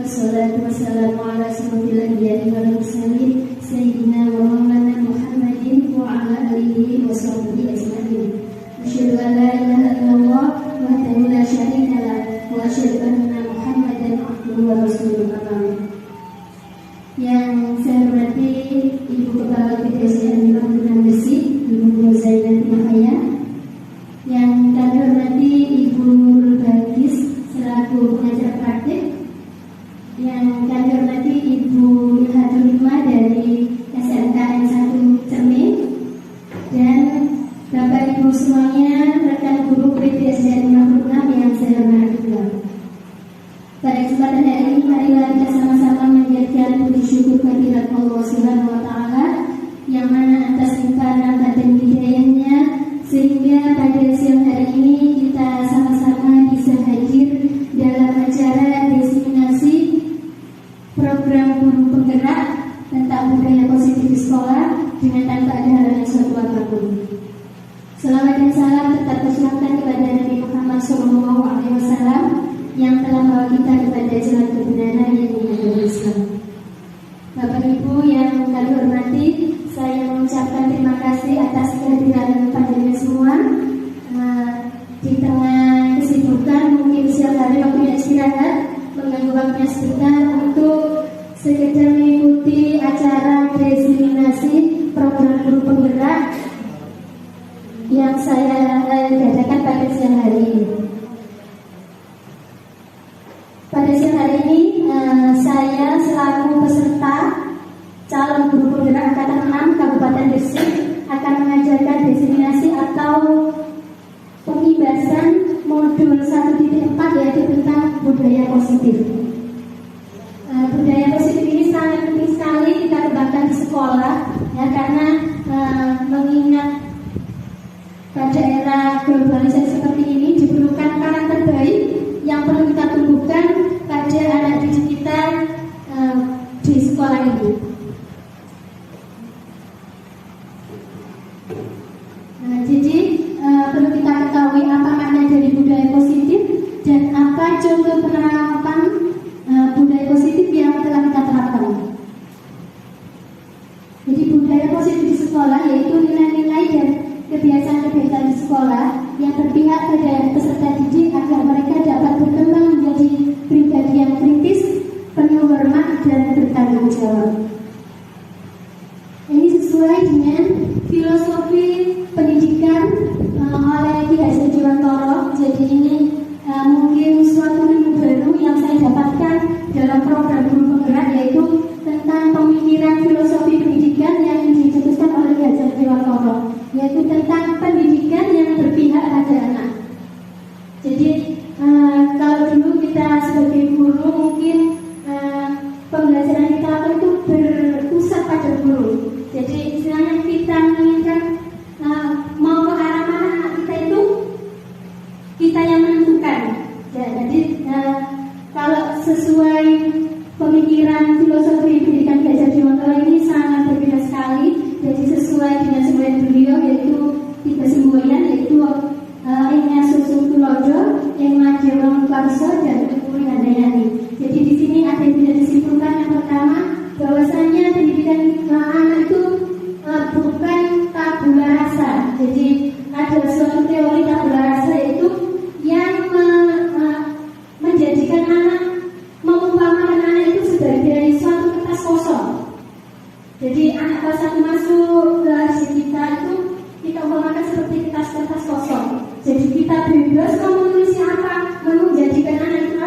Wassalatu wassalamu ala asyrofil anbiya'i wal mursalin sayyidina wa maulana Muhammadin wa ala alihi wa sahbihi ajma'in. Asyhadu an la ilaha illallah wahdahu la syarika lah wa asyhadu anna Muhammadan abduhu wa rasuluh. Yang saya hormati Ibu Kepala Kepolisian Bangunan Besi, Ibu Nur Zainati Mahaya. Yang kami hormati Ibu Rubagis selaku pengajar praktik. Yang kami hormati Ibu Ilhatul Hikmah dari SMKN 1 Cermin. Dan Bapak Ibu semuanya, rekan guru PTSD 56 yang saya hormati juga. Pada kesempatan hari ini, marilah kita sama-sama menjadikan puji syukur kehadirat Allah Subhanahu wa Ta'ala, yang mana atas limpahan dan hidayahnya sehingga pada siang hari ini kita sama-sama bisa hadir dalam acara diseminasi program guru penggerak tentang budaya positif di sekolah dengan tanpa ada halangan suatu apapun. Salawat dan salam tetap tercurahkan kepada Nabi Muhammad SAW yang telah membawa kita kepada jalan kebenaran yang dinamakan Islam. Bapak Ibu yang kami hormati, saya mengucapkan terima kasih atas kehadiran panjenengan semua. Di tengah kesibukan mungkin siang hari waktunya istirahat, mengganggu waktunya sebentar untuk sekedar mengikuti acara diseminasi program guru penggerak yang saya adakan pada siang hari ini. Pada siang hari ini saya selaku peserta calon guru penggerak Angkatan 6 Kabupaten Gresik akan mengajarkan diseminasi atau pembahasan modul 1.4 yaitu tentang budaya positif. Budaya positif ini sangat penting sekali kita kembangkan di sekolah ya, karena mengingat pada era globalisasi seperti ini diperlukan karakter baik yang perlu kita tumbuhkan pada anak didik kita di sekolah ini. Jadi perlu kita ketahui apa makna dari budaya positif dan apa contoh penerapan budaya positif yang telah kita terapkan. Jadi budaya positif di sekolah yaitu nilai-nilai dan kebiasaan-kebiasaan di sekolah yang berpihak pada peserta didik agar mereka dapat berkembang menjadi pribadi yang kritis, penuh hormat dan bertanggung jawab. Ini sesuai dengan filosofi pendidikan oleh Ki Hajar Dewantara. Jadi ini mungkin suatu ilmu baru yang saya dapatkan dalam program guru penggerak, yaitu tentang pemikiran filosofi pendidikan yang dicetuskan oleh Ki Hajar Dewantara, yaitu tentang pendidikan yang berpihak pada anak. Jadi kalau dulu kita sebagai guru mungkin pembelajaran kita itu berpusat pada guru. Jadi istilahnya kita menginginkan mau ke arah mana anak kita itu kita yang menentukan. Ya, jadi kalau sesuai pemikiran filosofi pendidikan Ki Hajar Dewantara ini sangat berbeda sekali. Jadi sesuai dengan semboyan beliau yaitu tiga semboyan, yaitu Ingnya Susung Tulodo, Ingma Dewang Karso, dan Ibu Handayani. Jadi di sini ada yang bisa disimpulkan. Yang pertama, bahwasanya pendidikan anak itu bukan tabula rasa. Jadi ada suatu teori tabula rasa yaitu yang menjadikan anak, mengumpamakan anak itu sebagai suatu kertas kosong. Jadi anak kelas 1 masuk ke RC kita itu kita umpamakan seperti kertas kosong. Jadi kita bebas mau menulis apa, mau menjadikan anak itu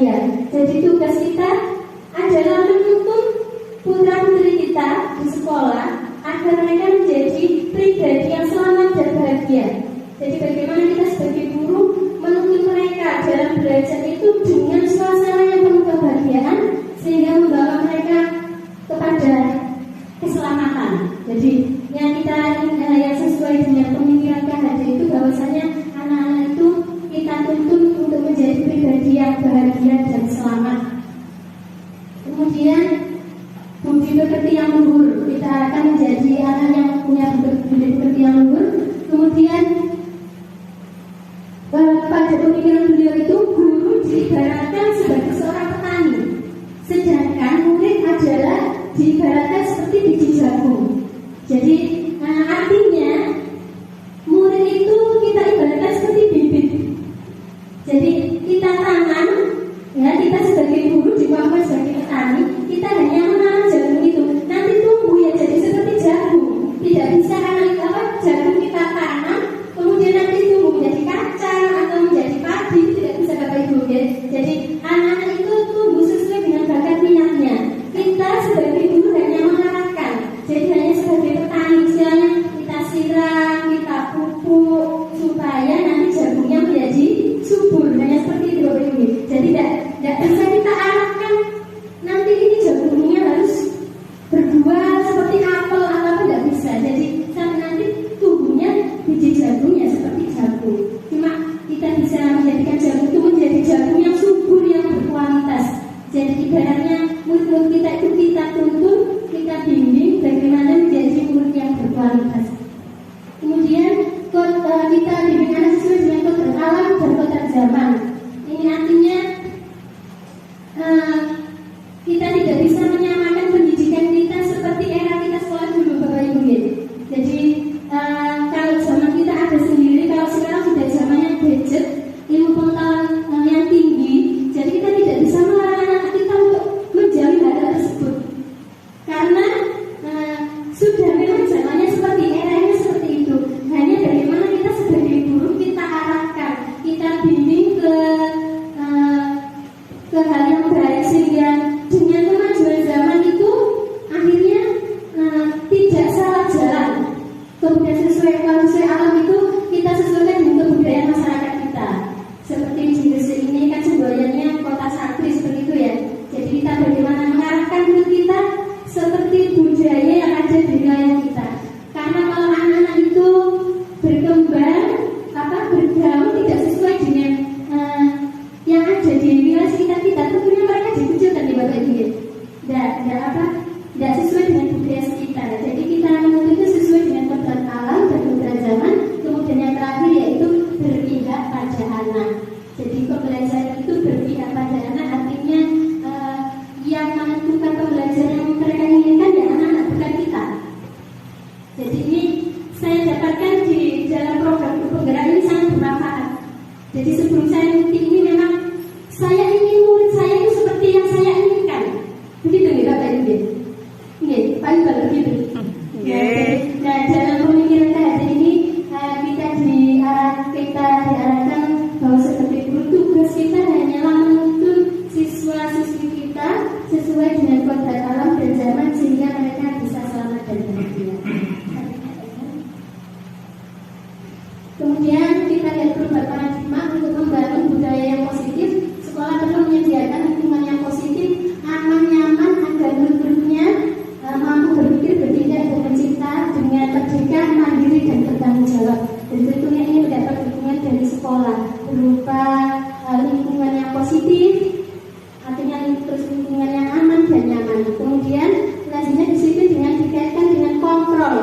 bahagia. Jadi tugas kita adalah menuntun putra-putri kita di sekolah agar mereka menjadi pribadi yang selamat dan bahagia. Jadi bagaimana kita sebagai guru menuntun mereka dalam belajar itu dengan suasana yang penuh kebahagiaan sehingga membawa mereka kepada keselamatan. Jadi yang kita yang sesuai dengan pemikiran KHD itu bahwasanya anak-anak itu kita tuntun untuk menjadi pribadi yang bahagia dan selamat. Kemudian budi pekerti yang luhur, kita akan menjadi anak yang punya budi pekerti yang luhur. Kemudian pada pemikiran beliau itu guru diibaratkan sebagai seorang petani, sedangkan murid adalah diibaratkan seperti biji jagung. Jadi artinya murid itu kita ibaratkan seperti bibit. Jadi kita tanam, ya kita sebagai guru juga sebagai petani, kita hanya menanam jagung itu, nanti tumbuh ya jadi seperti jagung. Tidak bisa karena jagung kita tanam, kemudian nanti tumbuh menjadi kacang atau menjadi padi, tidak bisa Bapak Ibu. Ya. Jadi anak-anak itu tumbuh sesuai dengan bakat minatnya. Kita sebagai guru hanya mengarahkan. Jadi hanya sebagai petani, istilahnya kita siram, kita pupuk supaya nanti jagungnya menjadi subur. Hanya seperti itu Bapak Ibu. Jadi tidak bisa kita arahkan nanti ini jagungnya harus berbuah seperti apel atau apa, tidak bisa. Jadi sampai nanti tumbuhnya biji jagungnya seperti jagung. Cuma kita bisa menjadikan jagung itu menjadi jagung yang subur, yang berkualitas. Jadi ibaratnya murid kita itu kita tuntun, kita bimbing bagaimana menjadi murid yang berkualitas. Kemudian kita bimbing anak sesuai dengan kodrat alam dan kodrat zaman. Ini artinya kita tidak bisa menyamakan pendidikan kita seperti era kita sekolah dulu Bapak Ibu. Jadi kalau zaman kita ada sendiri, kalau sekarang sudah zamannya gadget, ilmu pengetahuan yang tinggi, jadi kita tidak bisa melarang anak kita untuk menjauhi hal tersebut karena sudah memang zamannya seperti eranya seperti itu. Hanya bagaimana kita sebagai guru kita arahkan, kita bimbing ke hal yang baik sehingga dengan kemajuan zaman itu akhirnya tidak salah jalan. Kemudian sesuai alam itu kita sesuaikan dengan kebudayaan masyarakat kita. Seperti di Gresik ini kan semboyannya kota santri seperti itu ya. Jadi kita bagaimana mengarahkan kita seperti budaya yang ada di wilayah kita. Karena kalau anak-anak itu berkembang, bergaul tidak sesuai dengan yang ada di wilayah sekitar kita, tentunya mereka dikucilkan di Bapak Ibu. Tidak sesuai dengan budaya sekitar. Jadi kita menuntut itu sesuai dengan kodrat alam dan kodrat zaman. Kemudian yang terakhir yaitu berpihak pada anak. Jadi pembelajaran itu berpihak pada anak, artinya yang menentukan pembelajaran yang mereka inginkan ya anak-anak, bukan kita. Jadi ini saya dapatkan di dalam program penggerak ini sangat bermanfaat. Jadi sebelum saya mengikuti ini memang saya ingin murid saya itu seperti yang saya inginkan. Begitu nih Bapak Ibu. Ini Pak Iqbal begitu. Nah dalam pemikiran KHD ini kita diarahkan bahwa sebagai guru tugas kita hanyalah menuntun siswa-siswi kita sesuai dengan kodrat alam dan zaman sehingga mereka bisa selamat dan bahagia. Kemudian kita lihat perubahan paradigma untuk membangun budaya yang positif. Sekolah perlu menyediakan lingkungan yang positif, aman, nyaman agar murid-muridnya mampu berpikir, bertindak dan mencipta dengan merdeka, mandiri dan bertanggung jawab. Dan tentunya ini mendapat dukungan dari sekolah berupa lingkungan yang positif, artinya lingkungan yang aman dan nyaman. Kemudian selanjutnya disiplin dengan dikaitkan dengan kontrol.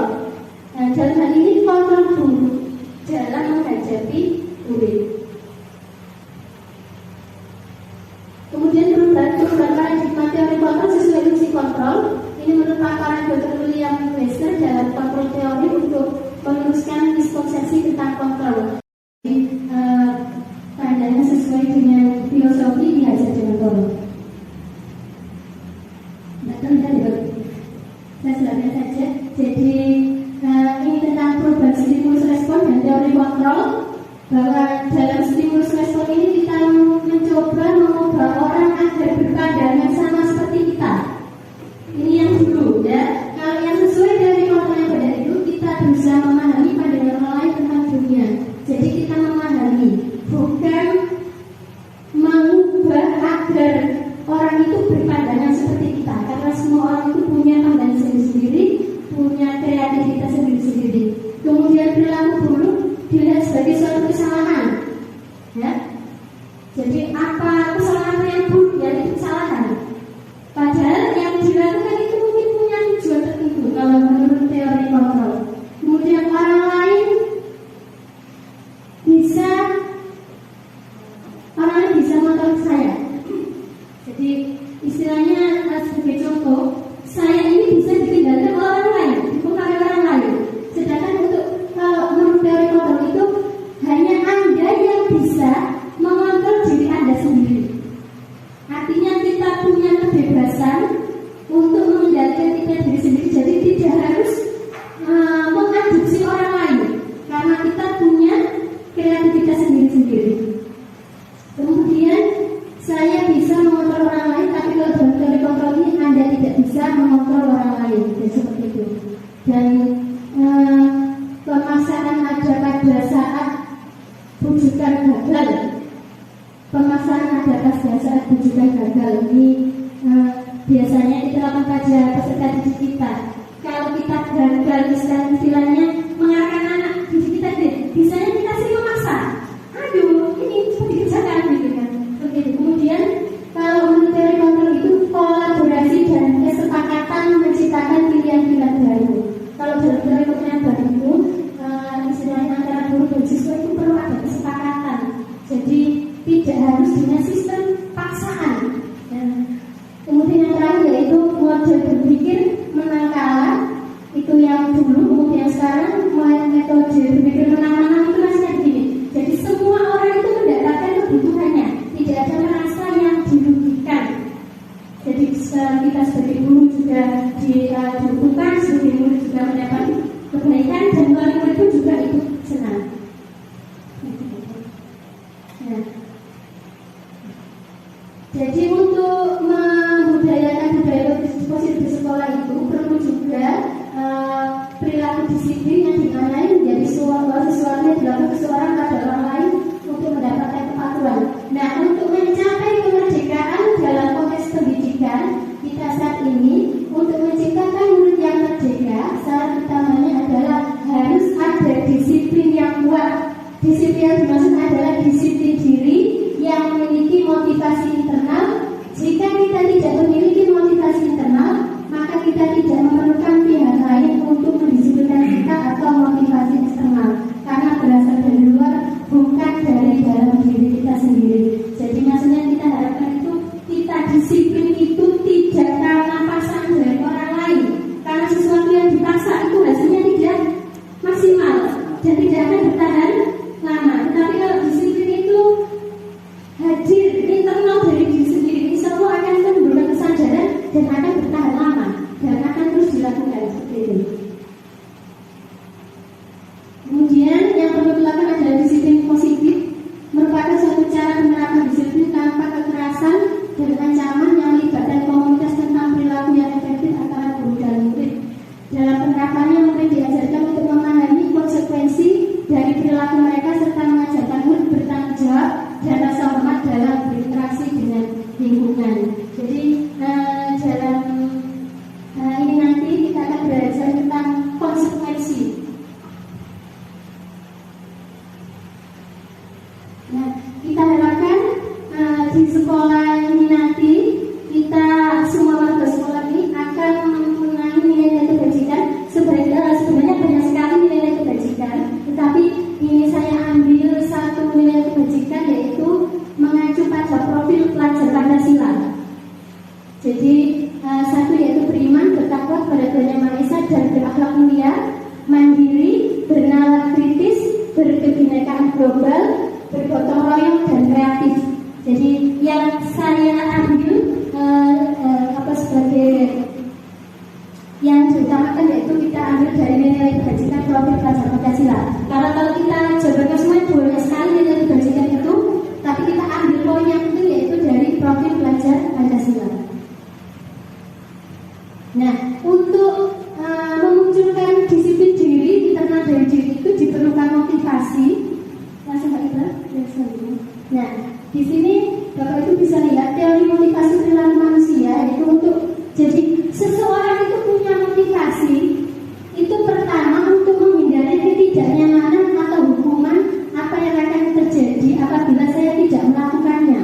Dalam hal ini kontrol guru dalam menghadapi murid. Kemudian perubahan paradigma teori kontrol sesuai fungsi kontrol. Ini menurut paparan Dr. William Webster dalam kontrol teori untuk meluruskan miskonsepsi tentang kontrol. Pandangan sesuai dengan filosofi dihajar dengan tolong. Saya silakan saja. Jadi ini tentang perubahan stimulus respon dan teori kontrol. Bahwa dalam stimulus respon ini kita mencoba mengubah orang Jadi apa kesalahan yang buruk ya itu kesalahan. Padahal yang dilakukan itu mungkin punya tujuan tertentu kalau menurut teori kontrol. Kemudian orang lain bisa mengontrol saya. Jadi istilahnya sebagai contoh, saya ini bisa ditinggalkan oleh orang lain, dipengaruhi orang lain. Sedangkan untuk kalau menurut teori kontrol itu hanya Anda yang bisa mengontrol diri Anda sendiri. Artinya kita punya kebebasan untuk mengendalikan diri sendiri. Jadi tidak harus mengadopsi orang lain, karena kita punya kreativitas sendiri-sendiri. Kemudian saya bisa mengontrol orang lain, tapi kalau dalam teori kontrol ini Anda tidak bisa mengontrol orang lain, ya, seperti itu. Dan pemaksaan ada pada saat rujukan gagal. Pemaksaan ada pada saat rujukan gagal ini biasanya dilakukan pada peserta didik kita. Kalau kita gagal, istilahnya mengarahkan anak didik kita, bisanya kita sering memaksa. Aduh, ini cepat dikerjakan gitu kan. Begitu. Kemudian kalau menurut teori kontrol itu kolaborasi dan kesepakatan menciptakan pilihan-pilihan baru. Kalau dalam teori kontrol baru itu istilahnya antara guru dan siswa itu perlu ada kesepakatan. Jadi tidak harus dengan sistem paksaan. Dan kemudian yang terakhir yaitu model berpikir menang kalah. Itu yang dulu, kemudian sekarang metode berpikir menang-menang itu masih begini. Jadi semua orang itu mendapatkan kebutuhannya, tidak ada merasa yang dirugikan. Jadi kita sebagai guru juga dibutuhkan, sebagai murid juga mendapat kebaikan, dan wali murid pun juga ikut senang. Nah, jadi untuk membudayakan budaya positif di sekolah itu perlu juga perilaku disiplin yang dimanai menjadi sesuatu yang dilakukan seseorang pada orang lain untuk mendapatkan kepatuhan. Nah, untuk mencapai kemerdekaan dalam konteks pendidikan kita saat ini, untuk menciptakan murid yang merdeka, syarat utamanya adalah harus ada disiplin yang kuat. Disiplin yang dimaksud adalah disiplin diri yang memiliki motivasi internal. Jika kita tidak memiliki motivasi internal, maka kita tidak memerlukan pihak lain untuk mendisiplinkan kita atau motivasi eksternal, karena berasal dari luar, bukan dari dalam diri kita sendiri. Jadi maksudnya kita harapkan itu kita disiplin itu tidak karena paksaan dari orang lain, karena sesuatu yang dipaksa itu hasilnya tidak maksimal dan tidak akan bertahan lama. Tetapi kalau disiplin itu hadir internal dari diri sendiri, insya Allah akan menimbulkan kesadaran dan akan bertahan lama dan akan terus dilakukan seperti itu. Kemudian yang perlu dilakukan adalah disiplin positif, merupakan suatu cara menerapkan disiplin tanpa kekerasan dan ancaman yang melibatkan komunitas tentang perilaku yang efektif antara guru dan murid. Dalam penerapannya, murid diajarkan untuk memahami konsekuensi dari perilaku mereka serta mengajarkan murid bertanggung jawab dan rasa hormat dalam berinteraksi dengan lingkungan. Jadi dalam ini nanti kita akan belajar tentang konsekuensi. Nah, kita harapkan di sekolah ini nanti kita semua warga sekolah ini akan mempunyai nilai-nilai kebajikan. Sebenarnya banyak sekali nilai kebajikan, tetapi ini saya ambil satu nilai kebajikan, yaitu mengacu pada profil pelajar Pancasila. Jadi satu yaitu beriman, bertakwa kepada Tuhan Yang Maha Esa dan berakhlak mulia, mandiri, bernalar kritis, berkebinekaan global, bergotong royong dan kreatif. Jadi yang saya ambil sebagai yang diutamakan yaitu kita ambil dari nilai kebajikan profil pelajar Pancasila. Karena kalau kita jabarkan semua banyak sekali nilai kebajikan itu, tapi kita ambil poin yang penting yaitu dari profil pelajar Pancasila. Nah, untuk memunculkan disiplin diri, internal dari diri itu diperlukan motivasi. Langsung Pak Iqbal. Nah, di sini Bapak Ibu bisa lihat teori motivasi perilaku manusia, yaitu untuk jadi seseorang itu punya motivasi itu pertama untuk menghindari ketidaknyamanan atau hukuman apa yang akan terjadi apabila saya tidak melakukannya.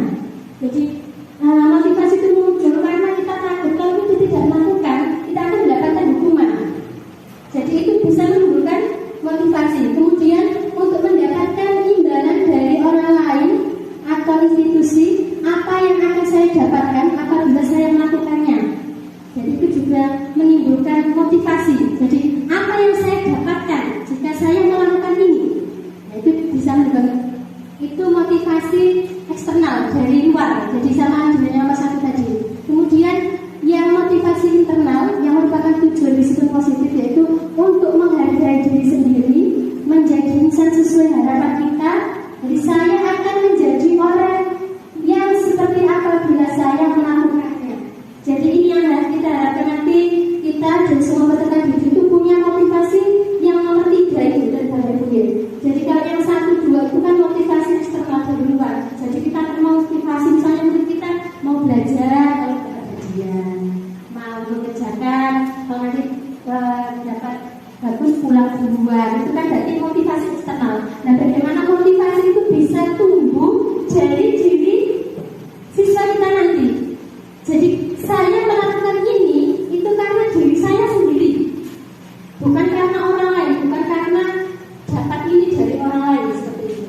benar banget. Itu motivasi eksternal dari luar, jadi sama dengan Mas aku tadi. Kemudian yang motivasi internal yang merupakan tujuan disiplin positif yaitu untuk menghargai diri sendiri, menjadi insan sesuai harapan kita. Jadi saya akan menjadi orang yang seperti apa bila saya melakukannya. Jadi ini yang harus kita harapkan nanti kita dan semua peserta didik itu punya motivasi yang nomor 3 itu dan Bapak Ibu. Jadi kalau yang 1, 2 itu kan motivasi eksternal dari luar. Jadi kita motivasi misalnya untuk kita mau belajar, kalau kajian, mau mengerjakan, kalau nanti dapat bagus pulang duluan, itu kan berarti motivasi eksternal. Nah, bagaimana motivasi itu bisa tumbuh dari diri siswa kita nanti. Jadi saya melakukan ini itu karena diri saya sendiri, bukan karena orang lain, bukan karena dapat ini dari orang lain seperti itu.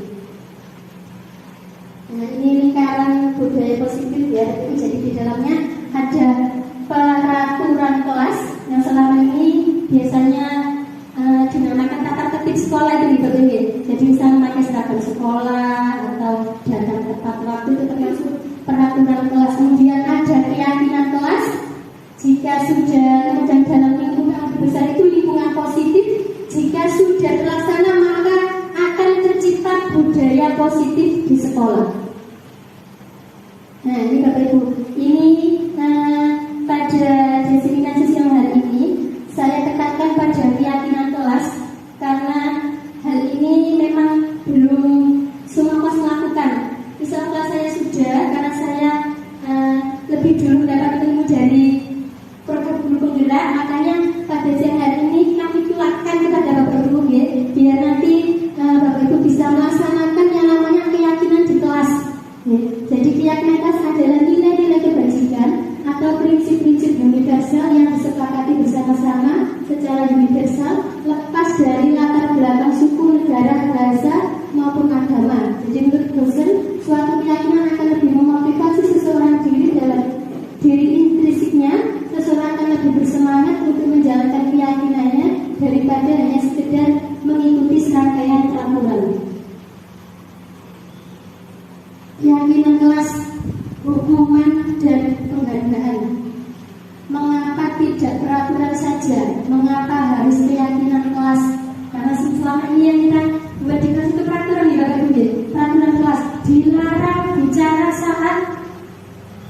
Nah, ini lingkaran budaya positif ya. Jadi di dalamnya ada peraturan kelas yang selama ini biasanya dinamakan tata tertib sekolah itu dibagi. Jadi misalnya memakai seragam sekolah atau datang tepat waktu itu termasuk peraturan kelas. Kemudian ada keyakinan kelas. Jika sudah kemudian dalam lingkungan besar itu lingkungan positif, jika sudah terlaksana maka akan tercipta budaya positif di sekolah. Nah ini Bapak Ibu, ini pada diseminasi siang hari ini saya tekankan pada keyakinan kelas karena hal ini memang belum semua kelas melakukan. Misal kelas saya sudah, karena saya lebih dulu mendapat ilmu dari program guru penggerak, makanya pada siang hari ini kami tularkan kepada Bapak Ibu ya, biar nanti Bapak Ibu bisa melaksanakan yang namanya keyakinan di kelas ya. Jadi keyakinan kelas adalah nilai-nilai kebajikan atau prinsip-prinsip universal yang disepakati bersama-sama secara universal, lepas dari latar belakang suku, negara, bahasa maupun agama. Jadi menurut dosen, suatu keyakinan akan lebih memotivasi seseorang diri dalam diri intrinsiknya. Seseorang akan lebih bersemangat untuk menjalankan keyakinannya daripada hanya sekedar mengikuti serangkaian peraturan. Keyakinan kelas, hukuman dan penghargaan. Mengapa tidak peraturan saja? Mengapa harus keyakinan kelas? Karena selama ini yang kita buat di kelas itu peraturan nih Bapak Ibu. Peraturan kelas dilarang bicara saat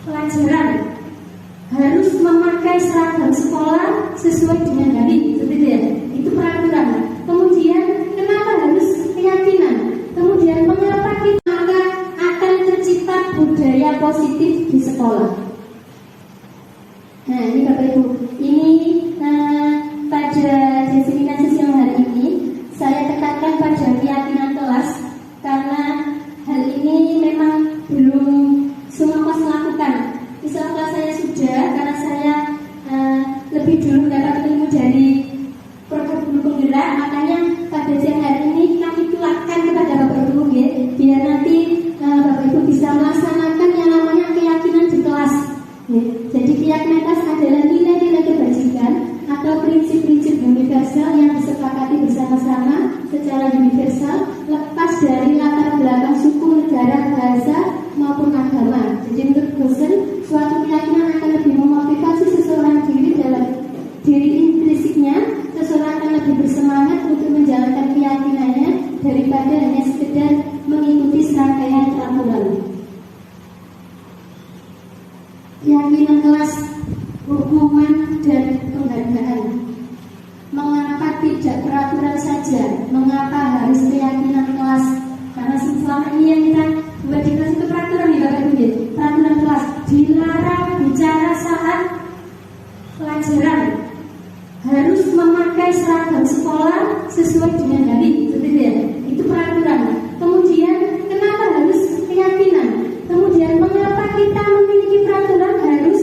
pelajaran, harus memakai seragam sekolah sesuai dengan hari, seperti itu ya. Itu peraturan. Kemudian kenapa harus keyakinan? Kemudian mengapa kita akan tercipta budaya positif di sekolah? Nah ini Bapak Ibu, ini pada diseminasi siang hari ini saya tekankan pada keyakinan kelas karena hal ini memang belum semua kelas melakukan. Misal kelas saya sudah, karena saya lebih dulu mendapat ilmu dari program guru penggerak, makanya pada siang hari ini kami tularkan kepada Bapak Ibu ya, biar nanti Bapak Ibu bisa melaksanakan yang namanya keyakinan di kelas ya. Jadi keyakinan kelas adalah nilai-nilai kebajikan atau prinsip-prinsip universal yang disepakati bersama-sama secara universal, lepas dari latar belakang suku, negara, bahasa maupun agama. Jadi menurut dosen, suatu keyakinan akan lebih memotivasi seseorang diri dalam diri intrinsiknya. Seseorang akan lebih bersemangat untuk menjalankan keyakinannya daripada hanya sekedar mengikuti serangkaian peraturan. Keyakinan kelas, hukuman dan penghargaan. Mengapa tidak peraturan saja? Mengapa harus keyakinan kelas? Karena selama ini yang kita buat di kelas itu peraturan nih Bapak Ibu. Peraturan kelas dilarang bicara saat pelajaran, harus memakai seragam sekolah sesuai dengan hari, seperti itu ya. Itu peraturan. Kemudian kenapa harus keyakinan? Kemudian mengapa kita memiliki peraturan harus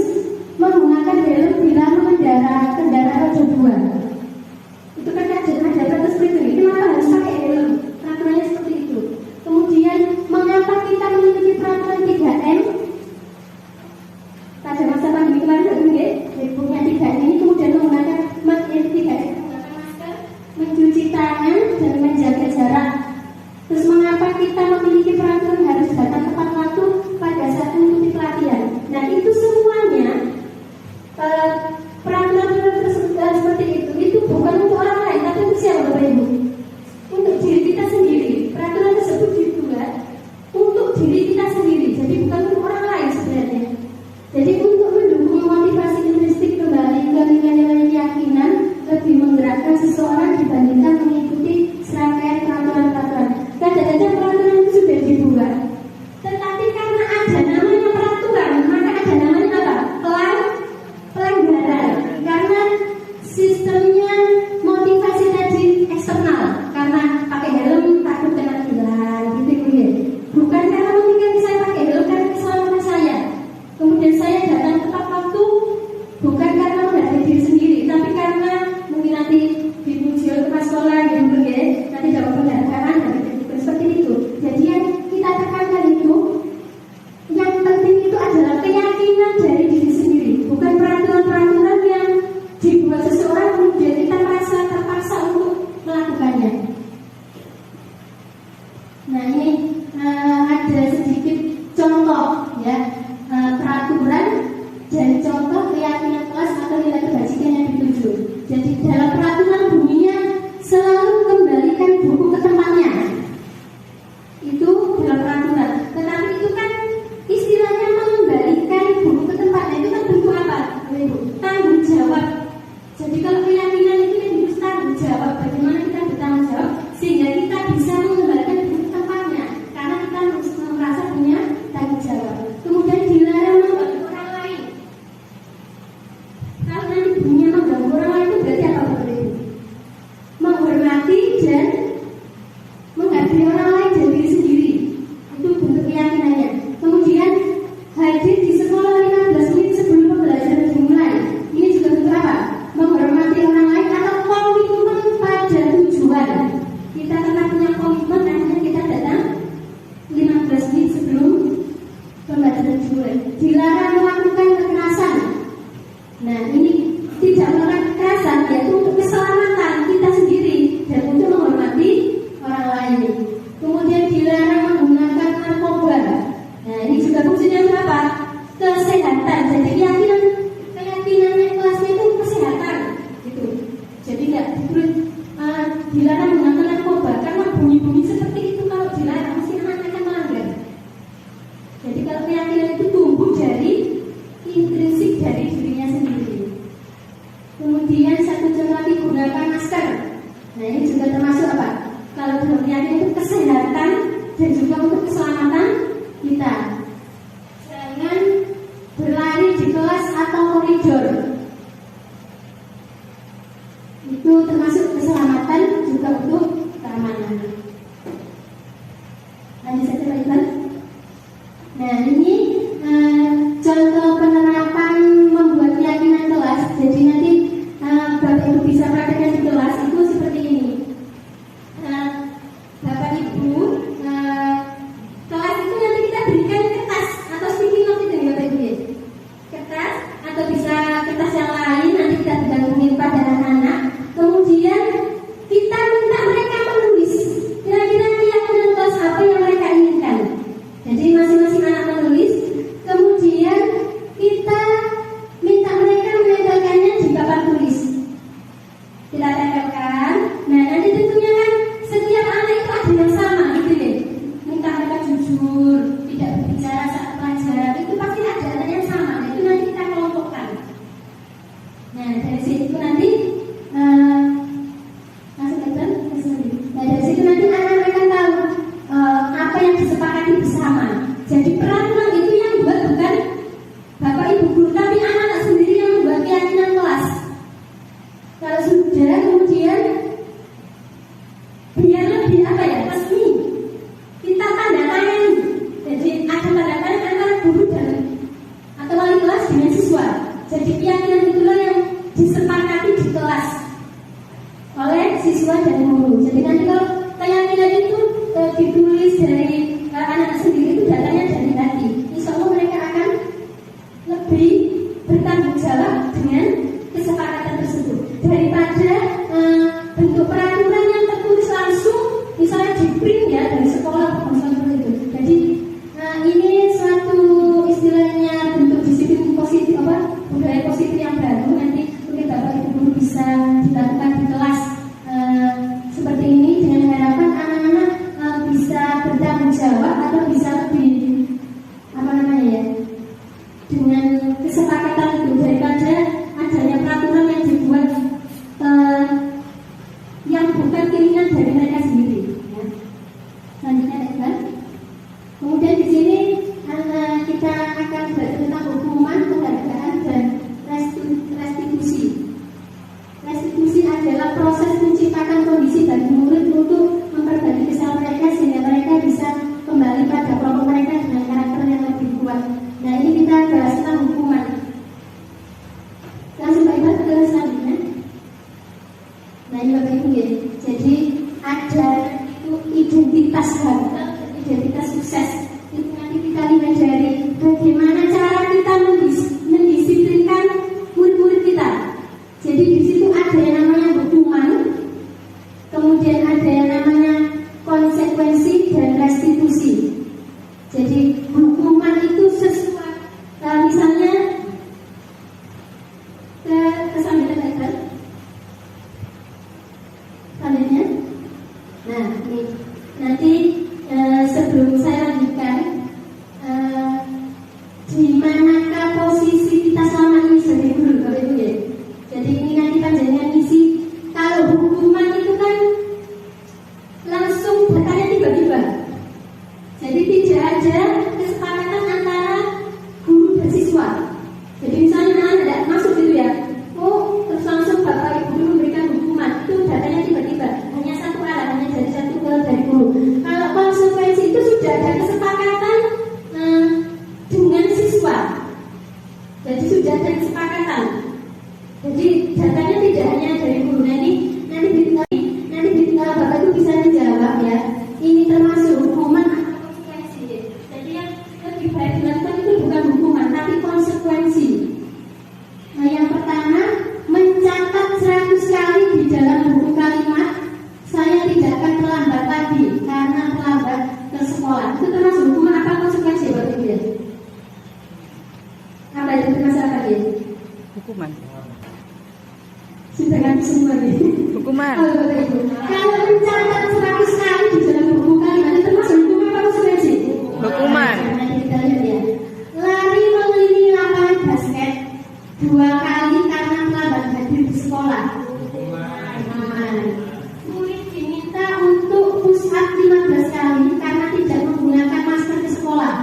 apakah kita memiliki peraturan harus datang tepat waktu pada saat mengikuti pelatihan? Nah, itu semuanya peraturan-peraturan seperti itu bukan untuk orang lain, tapi untuk siapa, Bapak Ibu? Untuk diri kita sendiri. Peraturan tersebut dibuat untuk diri kita sendiri, jadi bukan untuk orang lain sebenarnya. Jadi untuk mendukung motivasi intrinsik kembali ke nilai-nilai keyakinan, lebih menggerakkan seseorang dibandingkan mengikuti serangkaian peraturan-peraturan. Kadang-kadang peraturan itu sudah dibuat, tetapi karena ada namanya peraturan, maka ada namanya apa? Pelanggaran. Karena sistemnya motivasi tadi eksternal, karena pakai helm takut kena tilang, gitu ya. Bukan karena mungkin saya pakai helm karena keselamatan saya. Kemudian saya datang tepat waktu, bukan karena menghargai diri sendiri, tapi karena mungkin nanti dipuji oleh kepala sekolah, gitu ya. Nanti dapat penghargaan, seperti itu. Jadi yang kita tekankan itu, yang penting itu adalah keyakinan dari diri sendiri, bukan peraturan-peraturan yang dibuat seseorang kemudian kita merasa terpaksa untuk melakukannya. Nah, ini ada sedikit contoh ya, peraturan dan contoh keyakinan kelas atau nilai kebajikan yang dituju. Jadi dalam peraturan bunyinya selalu kembalikan buku ke tempatnya. Itu dalam peraturan. Tetapi itu kan istilahnya mengembalikan buku ke tempatnya itu kan bentuk apa? Tanggung jawab. Jadi kalau keyakinan itu yang harus tanggung jawab. Bagaimana kita bertanggung jawab sehingga kita bisa mengembalikan buku ke tempatnya, karena kita merasa punya tanggung jawab. Kemudian dilarang mengganggu orang lain. Kalau nanti bunyinya mengganggu orang lain itu berarti apa, Bapak Ibu? Menghormati dan menghargai orang lain dan diri sendiri. Itu bentuk keyakinannya. Kemudian hadir di sekolah 15 menit sebelum pembelajaran dimulai. Ini juga bentuk apa? Menghormati orang lain atau komitmen pada tujuan. Kita tetap punya komitmen, akhirnya kita datang 15 menit sebelum pembelajaran dimulai. Dilarang melakukan kekerasan. Nah, ini tidak melakukan kekerasan, yaitu untuk keselamatan kita sendiri dan untuk menghormati orang lain. Kemudian dilarang menggunakan narkoba. Nah, ini juga fungsinya untuk apa? Kesehatan. Jadi keyakinannya kelasnya itu kesehatan. Gitu. Jadi nggak dilarang menggunakan narkoba, karena bunyi-bunyi seperti itu kalau dilarang mesti anak akan melanggar. Jadi kalau keyakinan itu tumbuh dari intrinsik dari dirinya sendiri. Kemudian satu contoh lagi, gunakan masker. Nah, ini juga termasuk apa? Kalau dalam keyakinan itu kesehatan dan juga untuk keselamatan kita. Jangan berlari di kelas atau koridor. Itu termasuk keselamatan juga untuk keamanan. Lanjut saja, Pak Iqbal. Nah, ini contoh penerapan membuat keyakinan kelas. Jadi nanti Bapak Ibu bisa praktekkan di kelas itu seperti ini. Bapak Ibu dengan kesepakatan itu daripada adanya peraturan yang dibuat yang bukan keinginan dari mereka sendiri. Ya. Selanjutnya, kan? Kemudian di sini kita akan belajar tentang hukuman, penghargaan, dan restitusi. Restitusi adalah proses menciptakan kondisi bagi murid untuk memperbaiki kesalahan mereka sehingga mereka bisa kembali pada kelompok mereka dengan karakter yang lebih kuat. Nah, ini kita bahas tentang hukuman. Langsung Pak Ibu ke selanjutnya. Nah, ini Bapak Ibu ya. Jadi ada itu identitas identitas sukses. Itu nanti kita lihat dari bagaimana cara kita mendisiplinkan murid-murid kita. Jadi di situ ada yang namanya hukuman, kemudian ada yang namanya konsekuensi dan restitusi. Jadi hukuman itu sesuai, misalnya kesambilan selanjutnya. Nah, ini nanti sebelum saya lanjutkan, di manakah posisi kita selama ini sebagai guru, Bapak Ibu ya? Jadi ini nanti panjenengan isi. Kalau hukuman itu kan langsung datanya tiba-tiba. Jadi tidak ada kesepakatan antara guru dan siswa. Jadi misalnya anak tidak masuk gitu ya, terus langsung Bapak Ibu memberikan hukuman, itu datanya tiba-tiba. Hanya satu arah, hanya dari satu ke dari guru. Kalau konsekuensi itu sudah ada kesepakatan dengan siswa. Jadi sudah ada kesepakatan. Jadi datanya tidak hanya dari guru. Nanti Bapak itu bisa menjawab ya. Ini termasuk hukuman atau konsekuensi. Jadi yang lebih baik dilakukan itu bukan hukuman, tapi konsekuensi. Nah, yang pertama, mencatat 100 kali di dalam buku kalimat, saya tidak akan terlambat lagi karena terlambat ke sekolah. Itu termasuk hukuman apa konsekuensi, Bapak Ibu ya? Apa itu termasuk apa ya? Hukuman. Sudah kan semua nih. Hukuman. Kalau mencatat 100 kali di dalam buku kalimat itu termasuk hukuman apa konsekuensi? Hukuman. Nanti kita lihat ya. Lari mengelilingi lapangan basket 2 kali karena terlambat hadir di sekolah. Hukuman. Murid diminta untuk push up 15 kali karena tidak menggunakan masker di sekolah.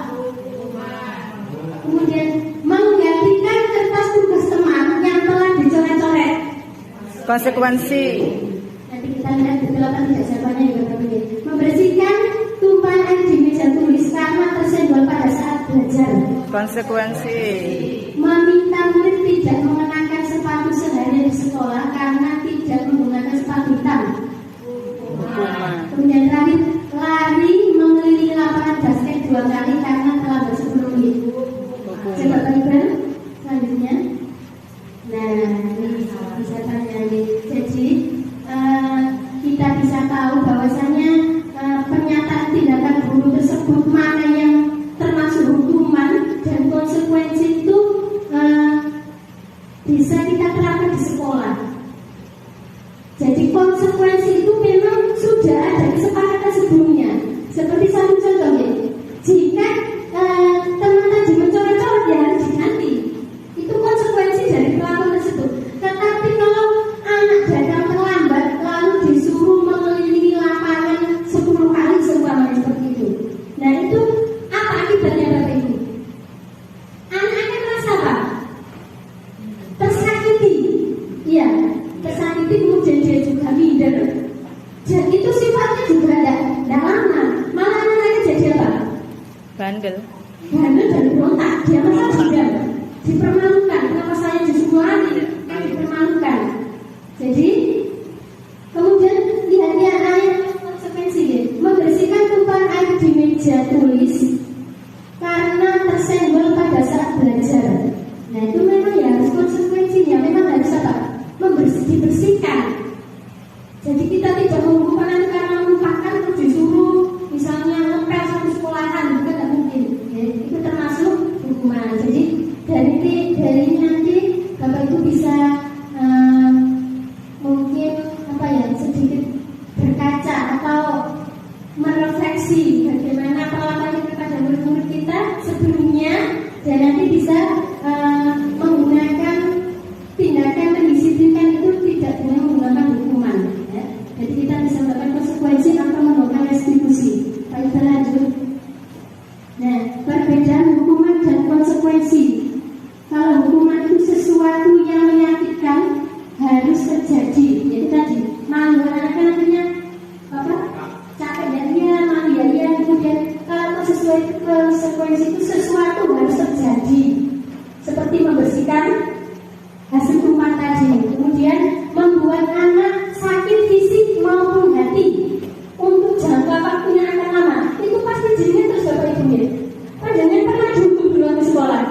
Kemudian menggantikan kertas tugas teman yang telah dicoret-coret. Konsekuensi. Nanti kita lihat detailkan tidak jawabannya juga berbeda. Membersihkan tumpahan air di meja tulis karena tersenggol pada saat belajar. Konsekuensi. Meminta murid tidak mengenakan sepatu seharian di sekolah karena tidak menggunakan sepatu hitam. Hukuman. Kemudian terakhir, lari mengelilingi lapangan basket 2 kali karena terlambat 10 menit. Coba Ibu selanjutnya. Nah, ini bisa tanya nih. Jadi kita bisa tahu bahwasanya pernyataan tindakan guru tersebut mana yang termasuk hukuman dan konsekuensi itu bisa kita terapkan di sekolah. Jadi konsekuensi itu memang sudah ada kesepakatan sebelumnya. Seperti satu contoh ya, jika teman tadi mencoret-coret ya harus diganti. Itu konsekuensi dari perlakuan tersebut. Tetapi kalau anak datang terlambat lalu disuruh mengelilingi lapangan 10 kali seumpamanya seperti itu. Nah, itu apa akibatnya Bapak Ibu? Anak akan merasa apa? Tersakiti. Iya, tersakiti, kemudian dia juga minder. Dan itu sifatnya juga tidak lama. Malah anak-anaknya jadi apa? Bandel. Bandel dan berontak. Dia merasa juga dipermalukan. Kenapa saya disuruh lari? Dipermalukan. Jadi kemudian lihat ayat konsekuensi ya. Membersihkan tumpahan air di meja tulis karena tersenggol pada saat belajar. Nah, itu memang ya harus konsekuensinya. Memang harus apa? Dibersihkan. Jadi kita tidak menghukum anak karena melupakan atau disuruh misalnya ngepel satu sekolahan, juga tidak mungkin. Ya, itu termasuk hukuman. Jadi dari ini nanti Bapak Ibu bisa mungkin apa ya, sedikit berkaca atau merefleksi bagaimana perlakuan kita kepada murid-murid kita sebelumnya dan nanti bisa menggunakan tindakan mendisiplinkan itu tidak dengan menggunakan hukuman. Ya. Jadi kita bisa melakukan konsekuensi atau melakukan restitusi. Baik, kita lanjut. Nah, perbedaan hukuman dan konsekuensi. Kalau hukuman itu sesuatu yang menyakitkan harus terjadi. Jadi tadi malu anak-anak punya apa? Capek ya dia, malu ya dia. Kemudian kalau sesuai konsekuensi itu sesuatu harus terjadi. Seperti membersihkan hasil tumpah tadi. Kemudian membuat anak sakit fisik maupun hati untuk jangka waktu yang akan lama. Itu pasti jadinya terus Bapak Ibu ya. Panjangan pernah dihukum dulu di sekolah.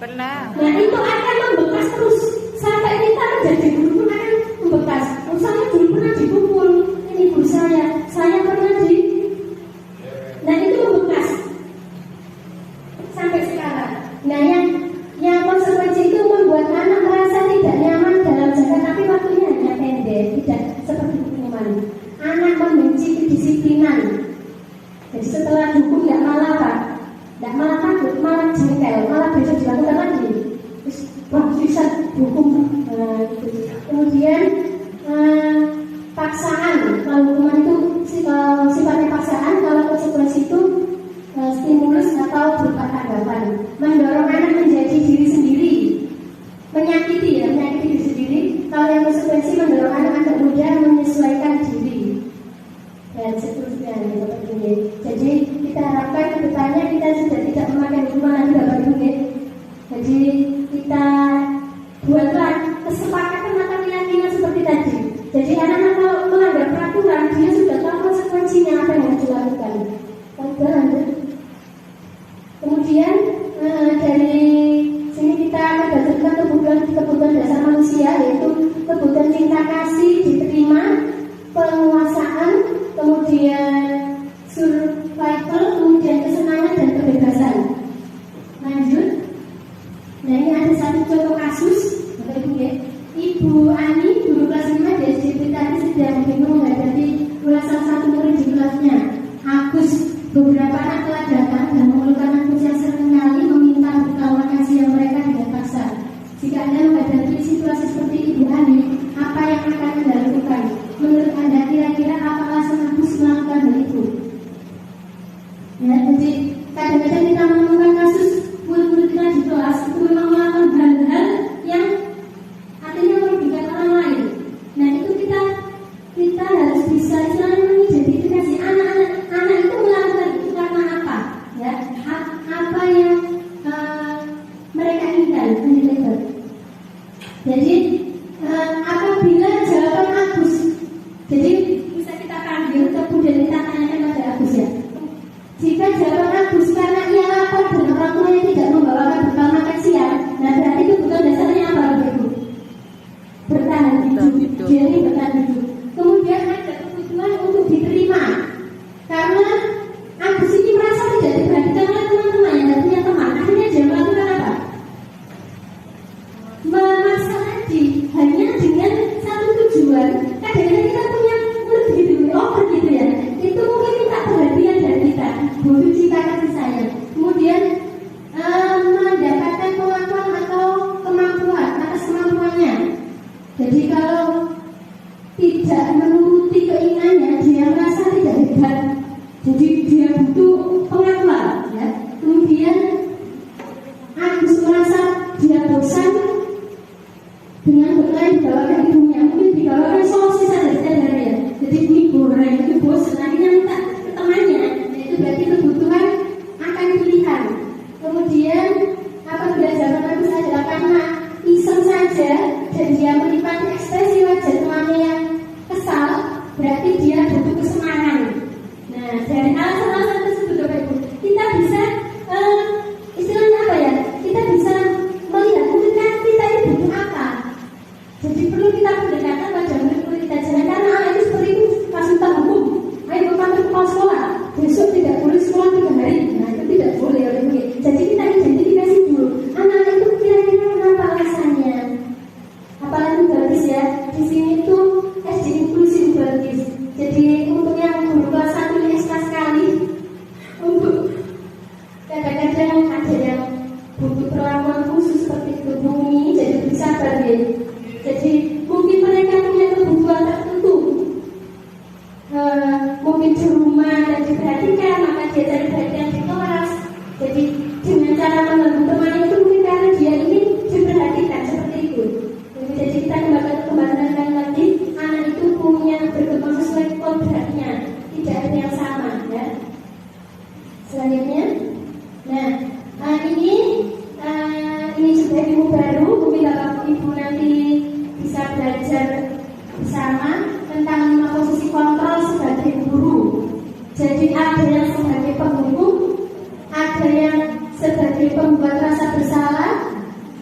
Pernah. Nah itu akan membekas terus sampai kita menjadi guru pun akan membekas. Saya dulu pernah dipukul, ini guru saya pernah di. Nah itu membekas sampai sekarang. Nah yang konsekuensi itu membuat anak merasa tidak nyaman dalam jangka, tapi waktunya hanya pendek, tidak seperti hukuman. Anak membenci kedisiplinan. Jadi setelah hukum tidak malah apa? Tidak malah takut, malah jengkel, malah besok dilakukan lagi. Terus wah bisa hukum. Kemudian paksaan. Kalau hukuman itu sifatnya paksaan, kalau konsekuensi itu stimulus atau berupa tanggapan. Mendorong anak menjadi diri sendiri, menyakiti diri sendiri. Kalau yang konsekuensi mendorong anak agar mudah menyesuaikan diri dan seterusnya. Jadi kita harapkan kedepannya kita sudah tidak memakai hukuman lagi Bapak Ibu. Jadi kita buatlah kesepakatan atau keyakinan seperti tadi. Jadi anak-anak kalau melanggar peraturan dia sudah tahu konsekuensinya apa yang harus dilakukan. Kemudian dari sini kita mendapatkan kebutuhan dasar manusia, yaitu kebutuhan cinta kasih diterima, penguasaan, kemudian survival, kemudian kesenangan dan kebebasan. Lanjut. Nah ini ada satu contoh kasus, Bapak Ibu ya. Ibu Ani, guru kelas 5 di SD tadi sedang bingung menghadapi salah satu murid di kelasnya. Agus, beberapa anak telah datang dan mengeluhkan Agus yang seringkali meminta bekal makasih yang mereka tidak paksa. Jika Anda menghadapi situasi seperti Ibu Ani, apa yang akan Anda lakukan? Menurut Anda kira-kira apa alasan Agus melakukan hal itu? Ya, jadi kadang-kadang kita menemukan kasus murid-murid kita di kelas itu memang melakukan hal-hal yang artinya merugikan orang lain. Nah itu kita harus bisa istilahnya mengidentifikasi anak itu melakukan itu karena apa, ya? Apa yang mereka inginkan. Jadi apabila jawaban Agus, jadi bisa kita panggil kemudian kita tanyakan pada Agus ya. Jika jawaban Agus karena ia lapar dan orang tuanya tidak membawakan bekal makan siang, nah berarti kebutuhan dasarnya apa Ibu? Bertahan hidup. Jadi bertahan hidup. Kemudian ada kebutuhan untuk diterima, karena Agus ini merasa tidak diperhatikan oleh teman-temannya, tidak punya teman. Akhirnya dia melakukan apa? Memaksa lagi, hanya dengan satu tujuan. Kadang-kadang kita punya begitu, begitu ya. Itu mungkin minta perhatian dari kita, butuh cinta kasih sayang. Kemudian mendapatkan pengakuan atau kemampuan atas kemampuannya. Jadi kalau tidak menuruti keinginannya, dia merasa tidak hebat. Jadi dia butuh pengakuan. Ya. Kemudian Agus merasa dia bosan dengan bekal yang dibawakan ibunya. Mungkin dibawakan sosis saja ya. Jadi mie goreng itu bosan, akhirnya minta ke temannya. Itu berarti kebutuhan akan pilihan. Kemudian apabila jawaban Agus adalah karena iseng saja dan dia menikmati ekspresi wajah temannya yang kesal, berarti dia butuh kesenangan. Nah dari alasan-alasan tersebut Bapak Ibu, kita bisa istilahnya apa ya? Kita bisa melihat mungkin kita ini butuh apa. Jadi perlu kita pendekatan pada murid-murid kita. Jangan karena anak itu seperti itu langsung tak hukum. Ayo ke kantor sekolah, besok tidak boleh sekolah 3 hari. Nah itu tidak boleh oleh murid. Jadi kita identifikasi dulu anak-anak itu kira-kira kenapa alasannya. Apalagi gratis ya. Selanjutnya, nah ini juga ilmu baru. Mungkin Bapak Ibu nanti bisa belajar bersama tentang 5 posisi kontrol sebagai guru. Jadi ada yang sebagai penghukum, ada yang sebagai pembuat rasa bersalah,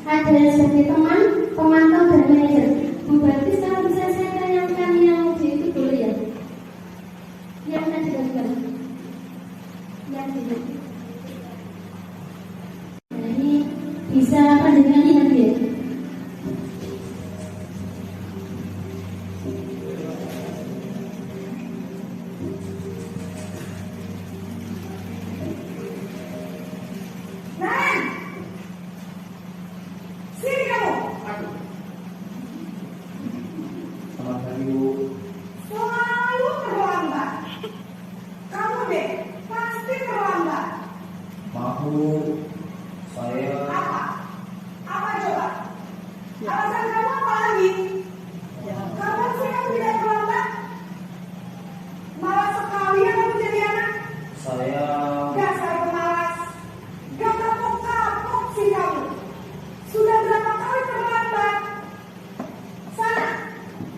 ada yang sebagai teman, pemantau dan manajer. Bu Batis, kalau bisa saya tanyakan yang itu dulu ya. Yang tadi bukan? Yang itu. Nah, ini bisa panjenengan lihat ya. Selalu terlambat. Kamu deh, pasti terlambat. Maaf Bu, saya Apa? Apa coba? Alasan kamu apa lagi? Kapan sih kamu tidak terlambat? Malas sekali ya kamu jadi anak. saya Dasar pemalas. Gak kapok-kapok sih kamu. Sudah berapa kali terlambat? Sana,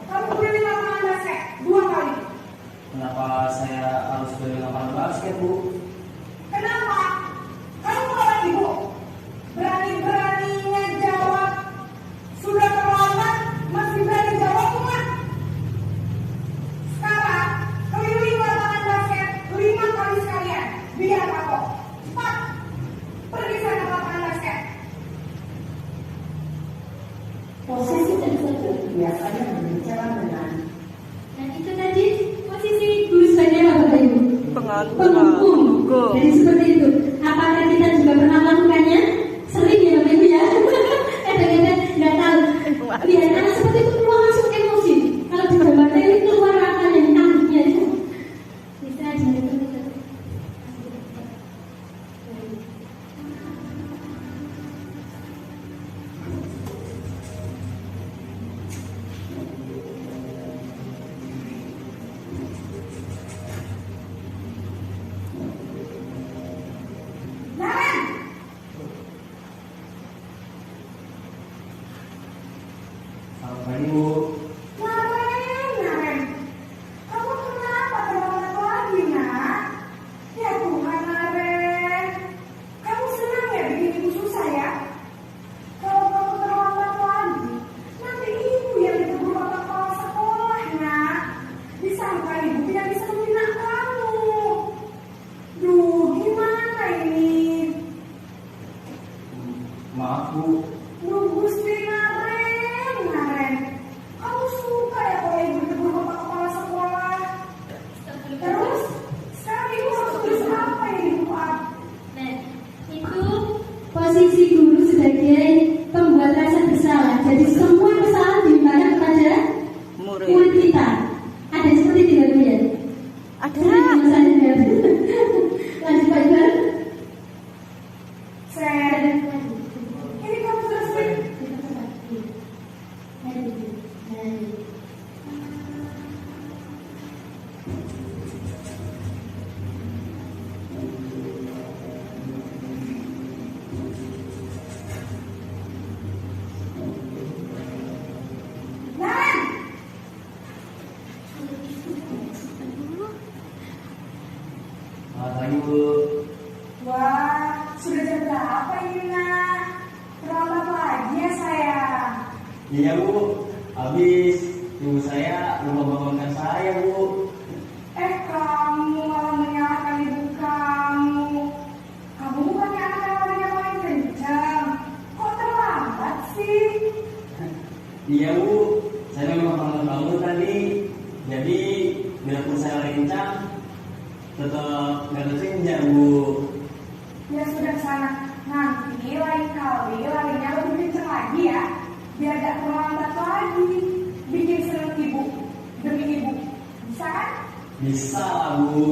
kamu beli lapangan basket 2 kali. kenapa saya harus beli lapangan basket Bu? Kenapa? Kamu orang ibu. Berani-beraninya jawab. Sudah terlambat, masih berani jawab bukan? Sekarang, keliling lapangan basket 5 kali sekalian. Biar kapok. Cepat. Pergi sana ke lapangan basket. Posisi tersebut biasanya berbicara dengan Nah itu tadi posisi guru sebagai apa Bapak Ibu? Penghukum. Jadi seperti itu. Apakah kita juga pernah melakukannya? Sering ya Bapak Ibu ya. Kadang-kadang nggak tahu. Biar anak seperti itu keluar langsung emosi. Kalau di gambarnya ini keluar akalnya, angguknya itu. Bisa aja itu. Naren, Selamat pagi Bu. Naren. Kamu kenapa terlambat lagi, nak? Ya Tuhan, Naren. Kamu senang ya bikin ibu susah ya? Kalau kamu terlambat lagi, nanti ibu yang ditegur bapak kepala sekolah, nak. Disangka ibu tidak bisa membina kamu. Duh, gimana ini? Maaf Bu, Duh, Gusti Naren. Kamu suka ya kalau ibu ditegur bapak kepala sekolah? Terus, sekarang ibu harus tulis apa ini, Bu? Nah, itu posisi guru sebagai pembuat rasa bersalah. Jadi semua kesalahan dilimpahkan kepada murid Murid. kita. Ada seperti itu Bapak Ibu ya? Ada. Lanjut Pak Iqbal. Sen, ini kamu sudah sering. Naren, selamat pagi Bu. wah, sudah jam berapa ini, nak? Terlambat lagi ya, sayang. Iya Bu, habis ibu saya lupa bangunkan saya Bu. Kamu malah menyalahkan ibu kamu. Kamu bukannya anak yang larinya paling kencang. Kok terlambat sih? Iya Bu, saya memang bangun bangun tadi. Jadi biarpun saya lari kencang, tetap nggak tersenja Bu. Ya sudah sana. Nanti lain kali larinya lebih kencang lagi ya. Biar gak terlambat lagi. Bikin seneng ibu. Demi ibu. Bisa kan? Bisa lah Bu.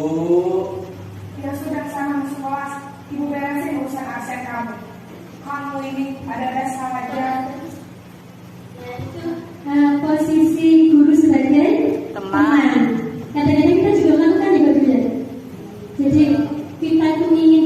Ya sudah sana masuk kelas. Ibu beresin urusan absen kamu. Kamu ini ada salah aja. Nah, itu posisi guru sebagai Teman. Kadang-kadang kita juga melakukan ya Bapak Ibu ya. Jadi kita itu ingin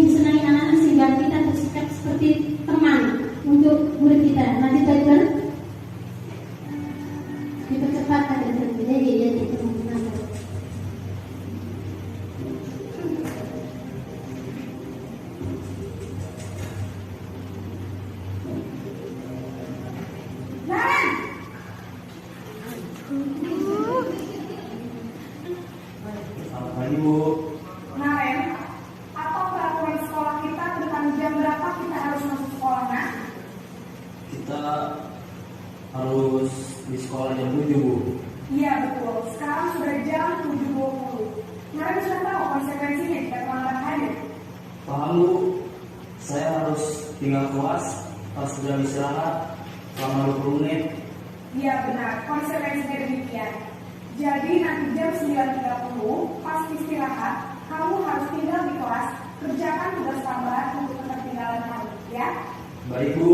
7, Bu. Iya betul, sekarang sudah jam 7.20. Kalian sudah tahu konsekuensinya jika terlambat hadir? Paham, Bu. Saya harus tinggal kelas, harus sudah istirahat selama 20 menit. Iya benar, konsekuensinya demikian. Jadi nanti jam 9.30 pas istirahat, kamu harus tinggal di kelas, kerjakan tugas tambahan untuk ketertinggalan kamu, ya? Baik, Bu.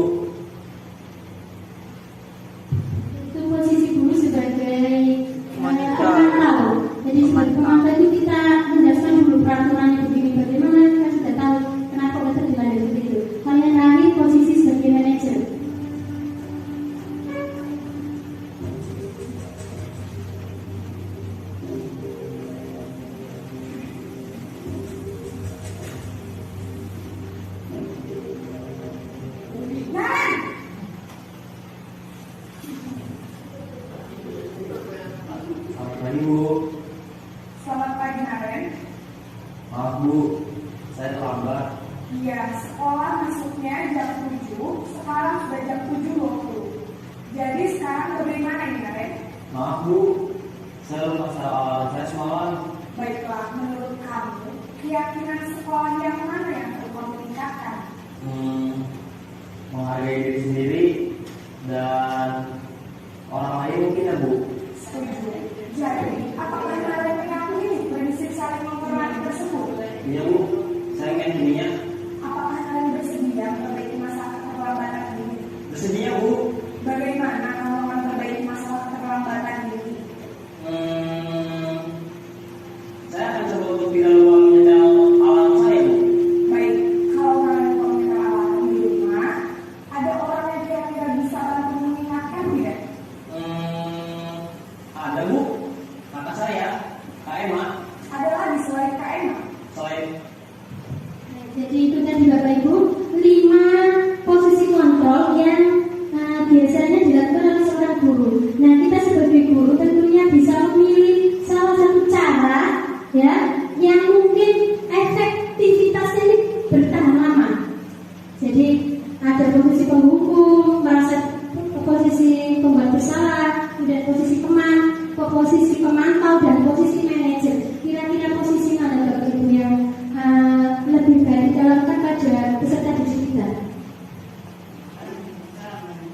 Itu posisi guru sebagai Wanita. pemantau. Jadi sebagai pemantau itu kita menjelaskan dulu peraturannya begini, bagaimana kita sudah tahu kenapa kita dilanjut begitu. Kalian lagi posisi sebagai manajer. Naren! Selamat pagi, Bu. Selamat pagi Naren. Maaf, Bu. Saya terlambat. Iya, sekolah masuknya jam 7, sekarang sudah jam 7.20. Jadi sekarang bagaimana ini Naren? Maaf, Bu. Saya lupa saya semalam. Baiklah, menurut kamu, keyakinan sekolah yang mana yang perlu kamu tingkatkan? Menghargai diri sendiri dan orang lain mungkin ya, Bu. Setuju. Jadi, apakah Naren meyakini prinsip saling menghormati tersebut? Iya, Bu. Saya ingin ininya. Apakah Naren bersedia memperbaiki masalah keterlambatan ini? Bersedia, Bu. Bagaimana kamu memperbaiki masalah keterlambatan ini? Saya akan coba untuk tidak lupa menyetel alarm saya, Bu. Baik, kalau Naren komputer alarm di rumah, ada orang yang kira-kira bisa bantu mengingatkan tidak? Ada, Bu. Kakak saya, Kak Emma. Ada lagi selain Kak Emma? Selain Jadi itu tadi Bapak Ibu 5 posisi kontrol yang biasanya dilakukan oleh seorang guru. Nah kita sebagai guru tentunya bisa memilih salah satu cara ya yang mungkin efektivitasnya ini bertahan lama. Jadi ada posisi penghukum, merasa posisi pembuat bersalah, kemudian posisi teman, posisi pemantau dan posisi manajer. Kira-kira posisi mana Bapak Ibu yang lebih baik dalam pada peserta didik kita?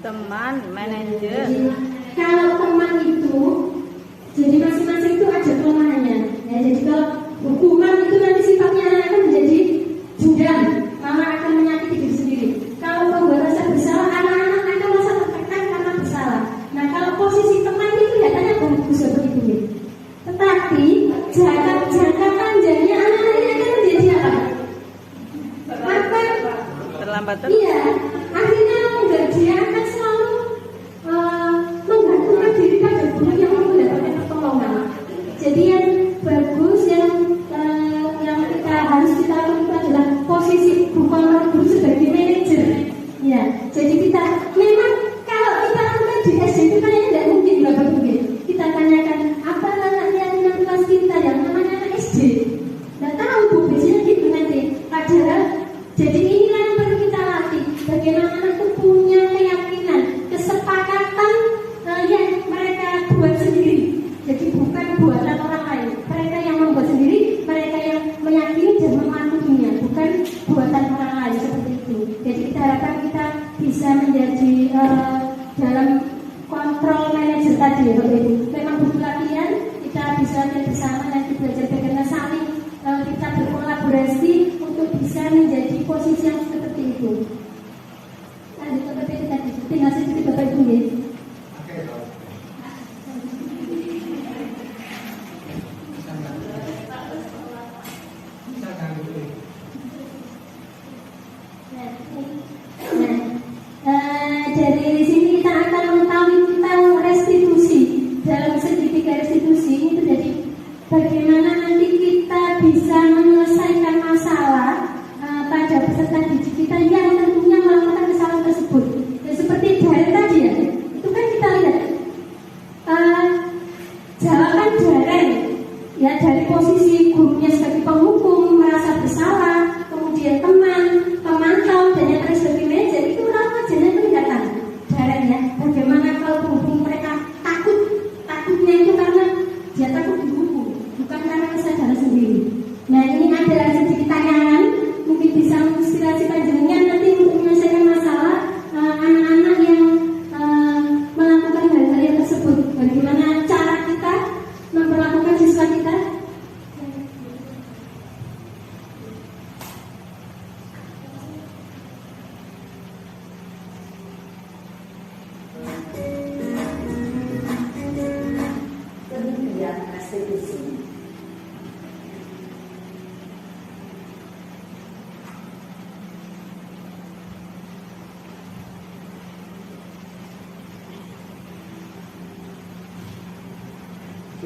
Teman, manajer. Jadi, kalau teman itu, jadi masing-masing itu ada kelemahannya. Ya, jadi kalau hukuman itu nanti sifatnya akan menjadi dendam, malah akan menyakiti diri sendiri. Kalau pembuat rasa bersalah, anak-anak akan merasa tertekan karena bersalah. Nah, kalau posisi teman itu kelihatannya bagus seperti itu. Tetapi jangka panjangnya anak-anak ini akan menjadi apa? Akan Terlambat terus. iya, akhirnya dia akan selalu menggantungkan diri pada guru yang mendapatkan pertolongan. Jadi yang bagus yang kita harus kita lakukan itu adalah posisi bukan guru sebagai manajer. Ya, jadi kita memang kalau kita lakukan di SD itu kayaknya tidak mungkin Bapak Ibu. Kita tanyakan apa keyakinan kelas kita yang namanya anak SD. Nggak tahu Bu, biasanya gitu nanti. Padahal jadi inilah yang perlu kita latih. Bagaimana anak itu punya keyakinan, kesepakatan yang mereka buat sendiri. Jadi bukan buatan orang lain. Mereka yang membuat sendiri, mereka yang meyakini dan mematuhinya, bukan buatan orang lain seperti itu. Jadi kita harapkan kita bisa menjadi dalam kontrol manajer tadi, Bapak Ibu. Memang butuh latihan, kita bisa latihan bersama nanti belajar bagaimana saling kita berkolaborasi untuk bisa menjadi posisi yang seperti itu. Lanjut seperti itu tadi, tinggal sedikit Bapak Ibu ya. Dari sini kita akan mengetahui tentang restitusi. Dalam segitiga restitusi itu jadi bagaimana nanti kita bisa menyelesaikan masalah pada peserta didik kita yang tentunya melakukan kesalahan tersebut. Ya, seperti dari tadi ya, itu kan kita lihat jawaban Daren ya dari posisi gurunya sebagai penghukum merasa bersalah, kemudian teman, pemantau dan yang terakhir sebagai manajer itu orang wajahnya kelihatan Daren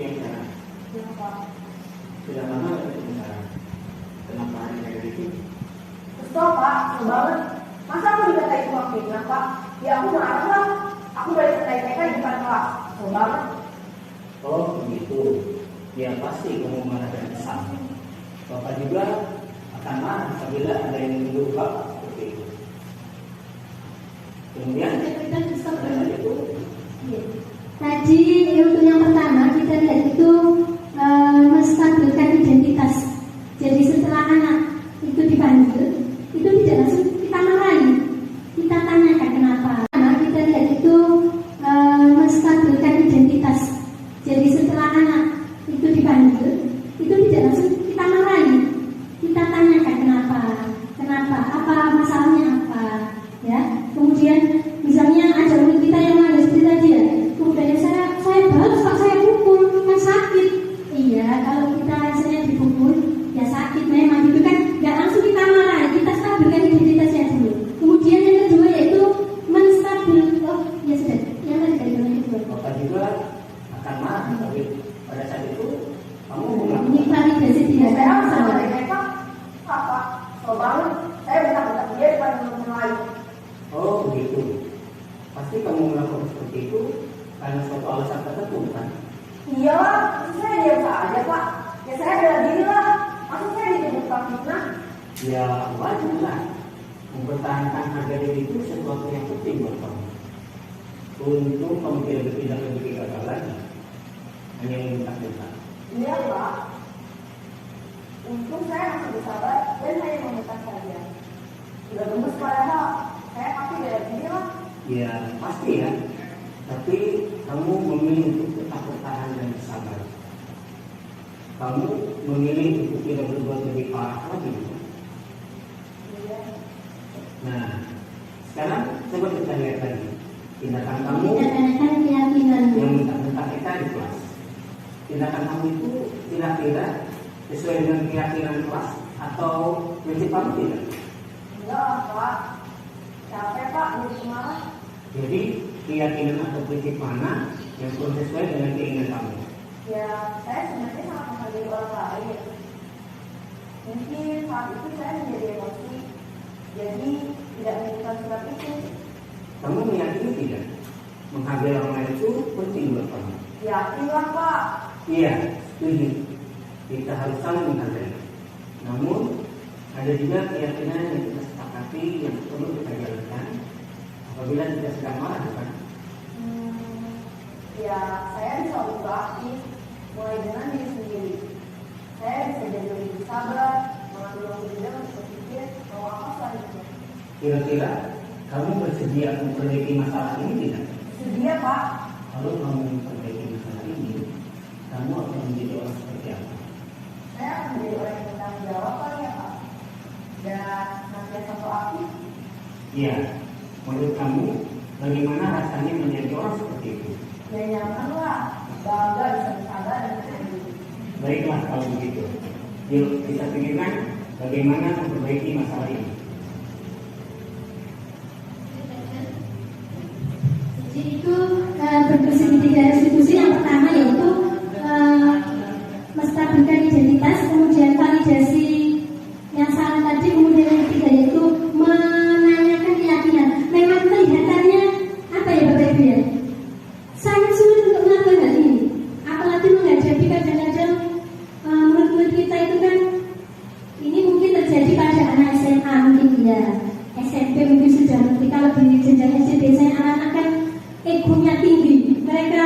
yang sana. Kenapa? Sudah lama nggak ketemu Sarah? Kenapa hanya kayak gitu? Stop Pak, kesel banget. Masa aku dikatain cuma fitnah Pak? Ya aku marah lah. Aku balik ke TK di depan kelas. Kesel banget. Oh begitu. Ya pasti kamu marah dan kesal. Bapak juga akan marah apabila ada yang menuduh Bapak seperti itu. Kemudian Kita stop pada dulu. saat itu Iya. Tadi untuk yang pertama kita lihat itu menstabilkan identitas. Jadi setelah anak itu dipanggil, itu tidak langsung kita marahi, kita tanyakan kenapa. Nah, kita lihat itu menstabilkan identitas. Jadi setelah anak itu dipanggil, itu tidak langsung kita marahi, kita tanyakan kenapa, apa masalahnya apa, ya. Kemudian misalnya ada murid kita yang nangis cerita dia, kemudian saya balas pak, saya pukul, kan sakit. Iya, kalau kita rasanya dipukul, ya sakit memang itu kan, nggak langsung kita marah, kita stabilkan identitasnya dulu. Kemudian yang kedua yaitu menstabil, oh ya sudah, yang tadi yang kedua. Bapak juga akan marah tapi pada saat itu kamu bilang Ini validasi tidak Saya ada sama masalah. mereka. Apa? Kesel banget. Saya bentak-bentak dia depan teman-teman lain. oh begitu. Pasti kamu melakukan seperti itu karena suatu alasan tertentu kan? Iya, maksud saya diam saja Pak. Ya saya bela diri lah. Maksud saya dijemput Pak fitnah. Ya wajar lah. Mempertahankan harga diri itu sesuatu yang penting buat kamu. Untuk kamu tidak berpindah lebih gagal lagi. Hanya meminta-minta. Iya Pak. Untung saya masih bersabar dan hanya meminta saja. Sudah gemes padahal saya pasti bela diri lah. Ya pasti ya. Tapi kamu memilih untuk tetap bertahan dan bersabar. Kamu memilih untuk tidak berbuat lebih parah lagi. Iya. Nah, sekarang coba kita lihat lagi tindakan kamu Kita tanyakan keyakinan. yang minta-minta kita di kelas. Tindakan kamu itu kira-kira sesuai dengan keyakinan kelas atau prinsip kamu tidak? Enggak Pak. Capek Pak, jadi semangat. Jadi keyakinan atau prinsip mana yang kurang sesuai dengan keinginan kamu? Ya, saya sebenarnya sangat menghargai orang lain. Mungkin saat itu saya menjadi emosi, jadi tidak mengirimkan surat itu. Kamu meyakini tidak? Menghargai orang lain itu penting buat kamu. Yakinlah Pak. Iya, setuju. Kita harus saling menghargai. Namun ada juga keyakinan yang kita sepakati yang perlu kita jalankan apabila kita sedang marah, kan? Ya, saya bisa berubah aktif mulai dengan diri sendiri. Saya bisa jadi lebih sabar, mengambil waktu jeda untuk berpikir mau apa selanjutnya. Kira-kira kamu bersedia memperbaiki masalah ini tidak? Sedia Pak. Kalau kamu memperbaiki masalah ini, kamu akan menjadi orang seperti apa? Saya akan menjadi orang yang bertanggung jawab kali ya Pak. Dan nanti satu aktif. Iya, menurut kamu bagaimana rasanya menjadi orang seperti itu? Ya nyaman lah, bangga bisa bersabar dan percaya diri. Baiklah kalau begitu. Yuk kita pikirkan bagaimana memperbaiki masalah ini. Jadi itu berfungsi di 3 institusi. Yang pertama yaitu menstabilkan identitas, kemudian validasi yang salah tadi, kemudian yang ketiga yaitu menanyakan keyakinan. Memang kelihatannya apa ya Bapak Ibu ya? Sangat sulit untuk melakukan hal ini. Apalagi menghadapi kadang-kadang murid-murid kita itu kan, ini mungkin terjadi pada anak SMA mungkin ya, SMP mungkin sudah ngerti. Kalau di jenjang SD biasanya anak-anak kan egonya tinggi, mereka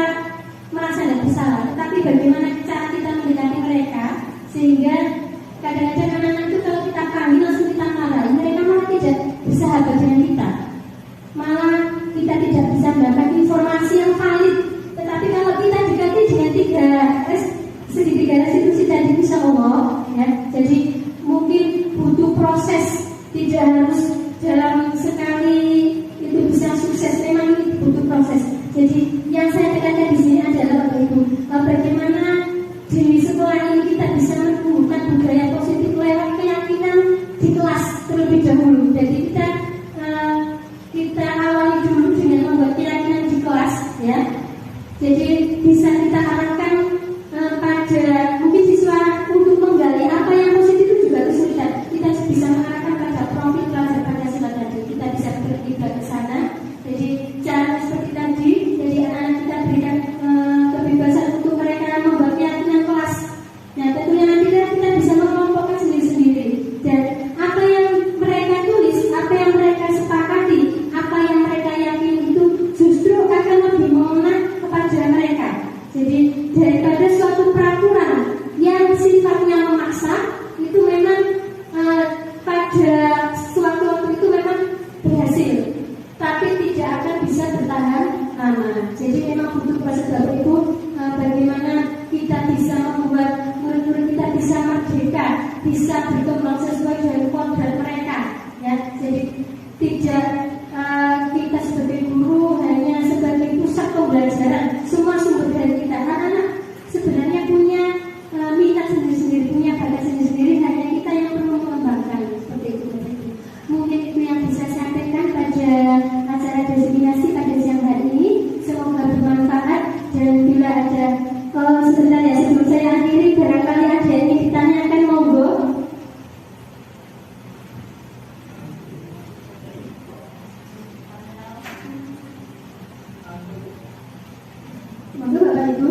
merasa tidak bersalah. Tetapi bagaimana cara kita mendekati mereka sehingga kadang-kadang anak-anak itu kalau kita panggil langsung kita marahi, mereka malah tidak bersahabat dengan kita, malah kita tidak bisa mendapatkan informasi yang valid. Tetapi kalau kita dekati dengan 3 restitusi tadi, insya Allah ya, jadi mungkin butuh proses, tidak harus dalam sekali itu bisa sukses. Memang ini butuh proses. Jadi yang saya tekankan di sini adalah Bapak Ibu, bagaimana di sekolah ini kita bisa menumbuhkan budaya positif lewat keyakinan di kelas terlebih dahulu. Jadi kita awali dulu dengan membuat keyakinan di kelas ya. Jadi bisa kita arahkan bisa bertahan lama. Jadi memang butuh proses Bapak Ibu, bagaimana kita bisa membuat murid-murid kita bisa merdeka, bisa berkembang sesuai dengan kodrat mereka. Ya, jadi tidak kita sebagai guru hanya sebagai pusat pembelajaran. Semua sumber dari kita, anak-anak sebenarnya punya minat sendiri-sendiri, punya bakat sendiri-sendiri. Hanya kita yang perlu mengembangkan seperti itu. Mungkin itu yang bisa saya sampaikan pada acara destinasi pada siang hari ini. Semoga bermanfaat, dan bila ada sebentar ya sebelum saya akhiri, barangkali ada yang ingin ditanyakan, monggo. Monggo Bapak Ibu.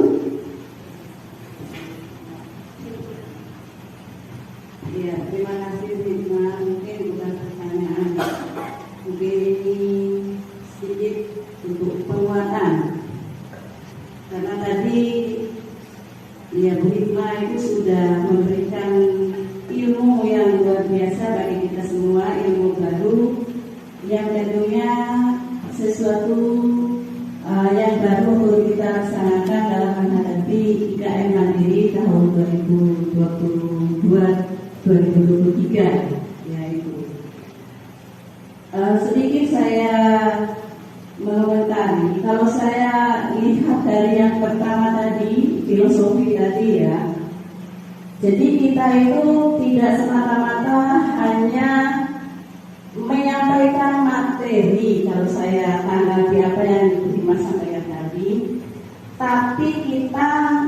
Iya, terima kasih Risma. Mungkin bukan pertanyaan, mungkin ini sedikit untuk penguatan. Karena tadi ya Bu Hikmah itu sudah memberikan ilmu yang luar biasa bagi kita semua, ilmu baru yang tentunya sesuatu yang baru perlu kita laksanakan dalam menghadapi IKN Mandiri tahun 2022-2023, yaitu sedikit saya mengomentari. Kalau saya lihat dari yang pertama tadi, filosofi tadi ya, jadi kita itu tidak semata-mata hanya menyampaikan materi. Kalau saya tanggapi apa yang Mas sampaikan tadi, tapi kita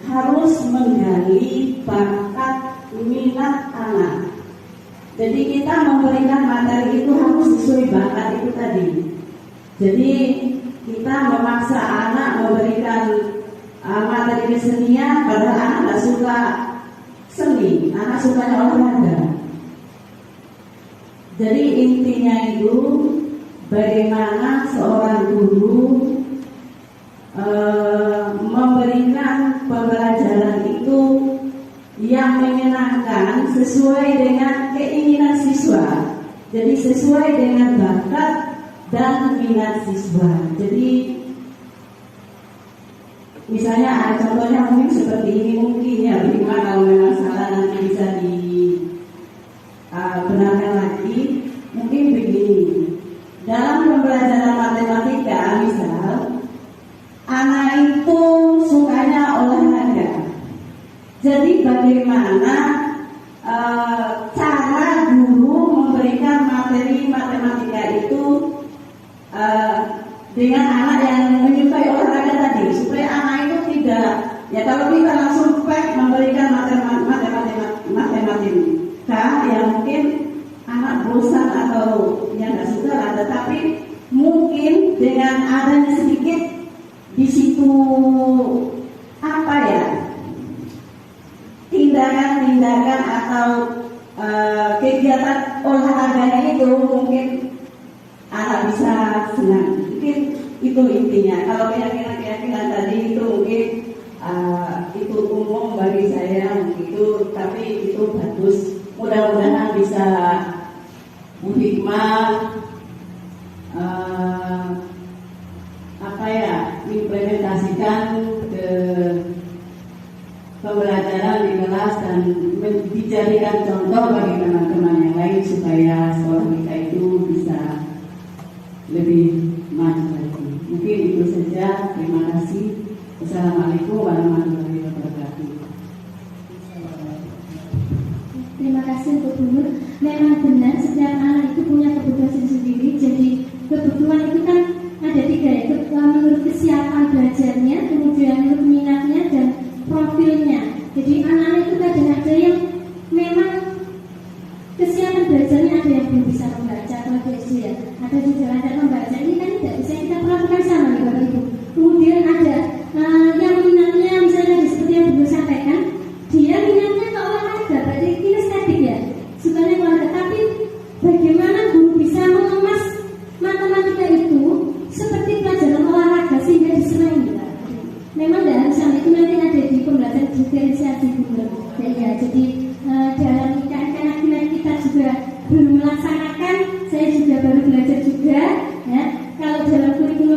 harus menggali bakat minat anak. Jadi kita memberikan materi itu harus sesuai bakat itu tadi. Jadi kita memaksa anak memberikan materi kesenian, padahal anak nggak suka seni, anak sukanya olahraga. Jadi intinya itu bagaimana seorang guru memberikan pembelajaran itu yang menyenangkan sesuai dengan keinginan siswa. Jadi sesuai dengan bakat dan minat siswa. Jadi misalnya contohnya mungkin seperti ini, mungkin ya bagaimana kalau memang salah nanti bisa dibenarkan lagi. Mungkin begini, dalam pembelajaran matematika misal anak itu sukanya olahraga. Jadi bagaimana cara guru memberikan materi matematika itu dengan anak yang menyukai olahraga tadi, supaya anak itu tidak, ya kalau kita langsung memberikan matematika ya mungkin anak bosan atau yang nggak suka lah. Tetapi mungkin dengan adanya sedikit di situ apa ya, tindakan-tindakan atau kegiatan olahraganya itu mungkin anak bisa senang. Mungkin itu intinya. Kalau keyakinan tadi itu mungkin itu umum bagi saya itu, tapi itu bagus. Mudah-mudahan bisa Bu Hikmah implementasikan ke pembelajaran di kelas dan dijadikan contoh bagi teman-teman yang lain supaya sekolah kita itu bisa lebih maju lagi. Mungkin itu saja. Terima kasih. Wassalamualaikum warahmatullahi wabarakatuh. Terima kasih untuk Guru. Memang benar setiap anak itu punya kebutuhan sendiri. Jadi kebutuhan itu kan ada tiga, yaitu menurut kesiapan belajarnya, kemudian menurut minatnya dan profilnya. Jadi anak-anak itu kadang ada yang memang kesiapan belajarnya, ada yang belum bisa membaca atau SD ya, ada juga lancar membaca. Ini kan tidak bisa kita perlakukan sama nih Bapak Ibu. Kemudian ada yang minatnya misalnya seperti yang Guru sampaikan, dia minatnya ke olahraga, berarti kinestetik ya, sukanya olahraga. Tapi bagaimana Guru bisa mengemas matematika itu seperti pelajaran olahraga sehingga disenangi? Memang dalam sama itu nanti ada di pembelajaran diferensiasi Guru. Ya, jadi dalam karena kita juga belum melaksanakan, saya juga baru belajar juga. Ya, kalau dalam kurikulum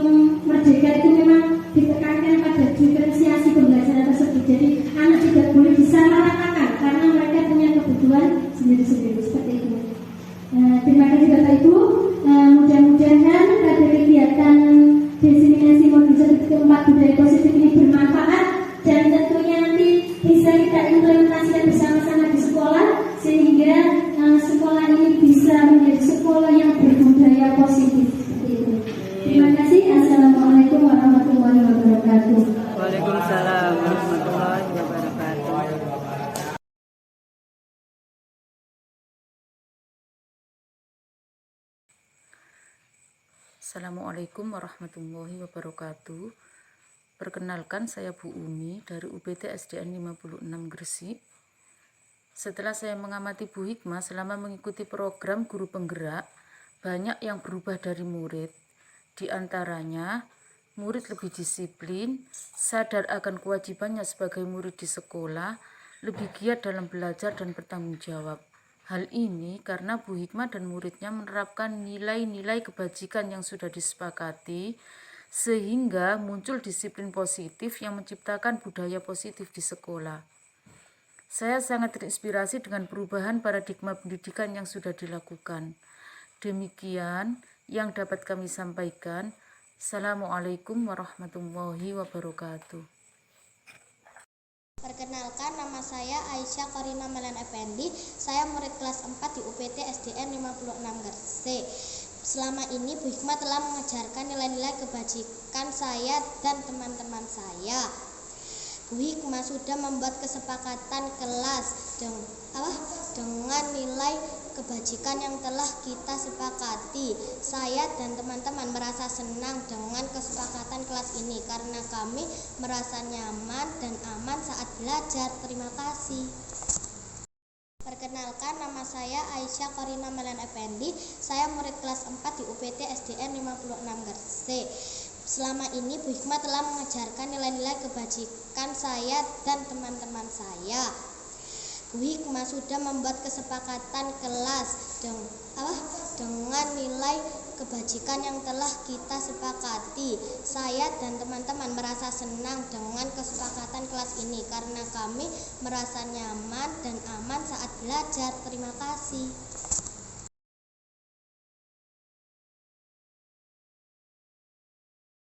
Terima kasih Bapak Ibu. Mudah-mudahan pada kegiatan diseminasi modul sertifikat 4 budaya positif ini bermanfaat dan tentunya nanti bisa kita implementasikan bersama-sama di sekolah sehingga sekolah ini bisa menjadi sekolah yang berbudaya positif. Terima kasih. Assalamualaikum warahmatullahi wabarakatuh. Waalaikumsalam warahmatullahi wabarakatuh. Assalamualaikum warahmatullahi wabarakatuh. Perkenalkan, saya Bu Umi dari UPT SDN 56 Gresik. Setelah saya mengamati Bu Hikmah selama mengikuti program guru penggerak, banyak yang berubah dari murid. Di antaranya, murid lebih disiplin, sadar akan kewajibannya sebagai murid di sekolah, lebih giat dalam belajar dan bertanggung jawab. Hal ini karena Bu Hikmah dan muridnya menerapkan nilai-nilai kebajikan yang sudah disepakati, sehingga muncul disiplin positif yang menciptakan budaya positif di sekolah. Saya sangat terinspirasi dengan perubahan paradigma pendidikan yang sudah dilakukan. Demikian yang dapat kami sampaikan. Assalamualaikum warahmatullahi wabarakatuh. Perkenalkan, nama saya Aisyah Korina Melan Effendi. Saya murid kelas 4 di UPT SDN 56 Gresik. Selama ini Bu Hikmah telah mengajarkan nilai-nilai kebajikan saya dan teman-teman saya. Bu Hikmah sudah membuat kesepakatan kelas dengan nilai kebajikan yang telah kita sepakati. Saya dan teman-teman merasa senang dengan kesepakatan kelas ini karena kami merasa nyaman dan aman saat belajar. Terima kasih. Perkenalkan, nama saya Aisyah Korina Melan Effendi. Saya murid kelas 4 di UPT SDN 56 Gresik. Selama ini Bu Hikmah telah mengajarkan nilai-nilai kebajikan saya dan teman-teman saya. Bu Hikmah sudah membuat kesepakatan kelas dengan nilai kebajikan yang telah kita sepakati. Saya dan teman-teman merasa senang dengan kesepakatan kelas ini karena kami merasa nyaman dan aman saat belajar. Terima kasih.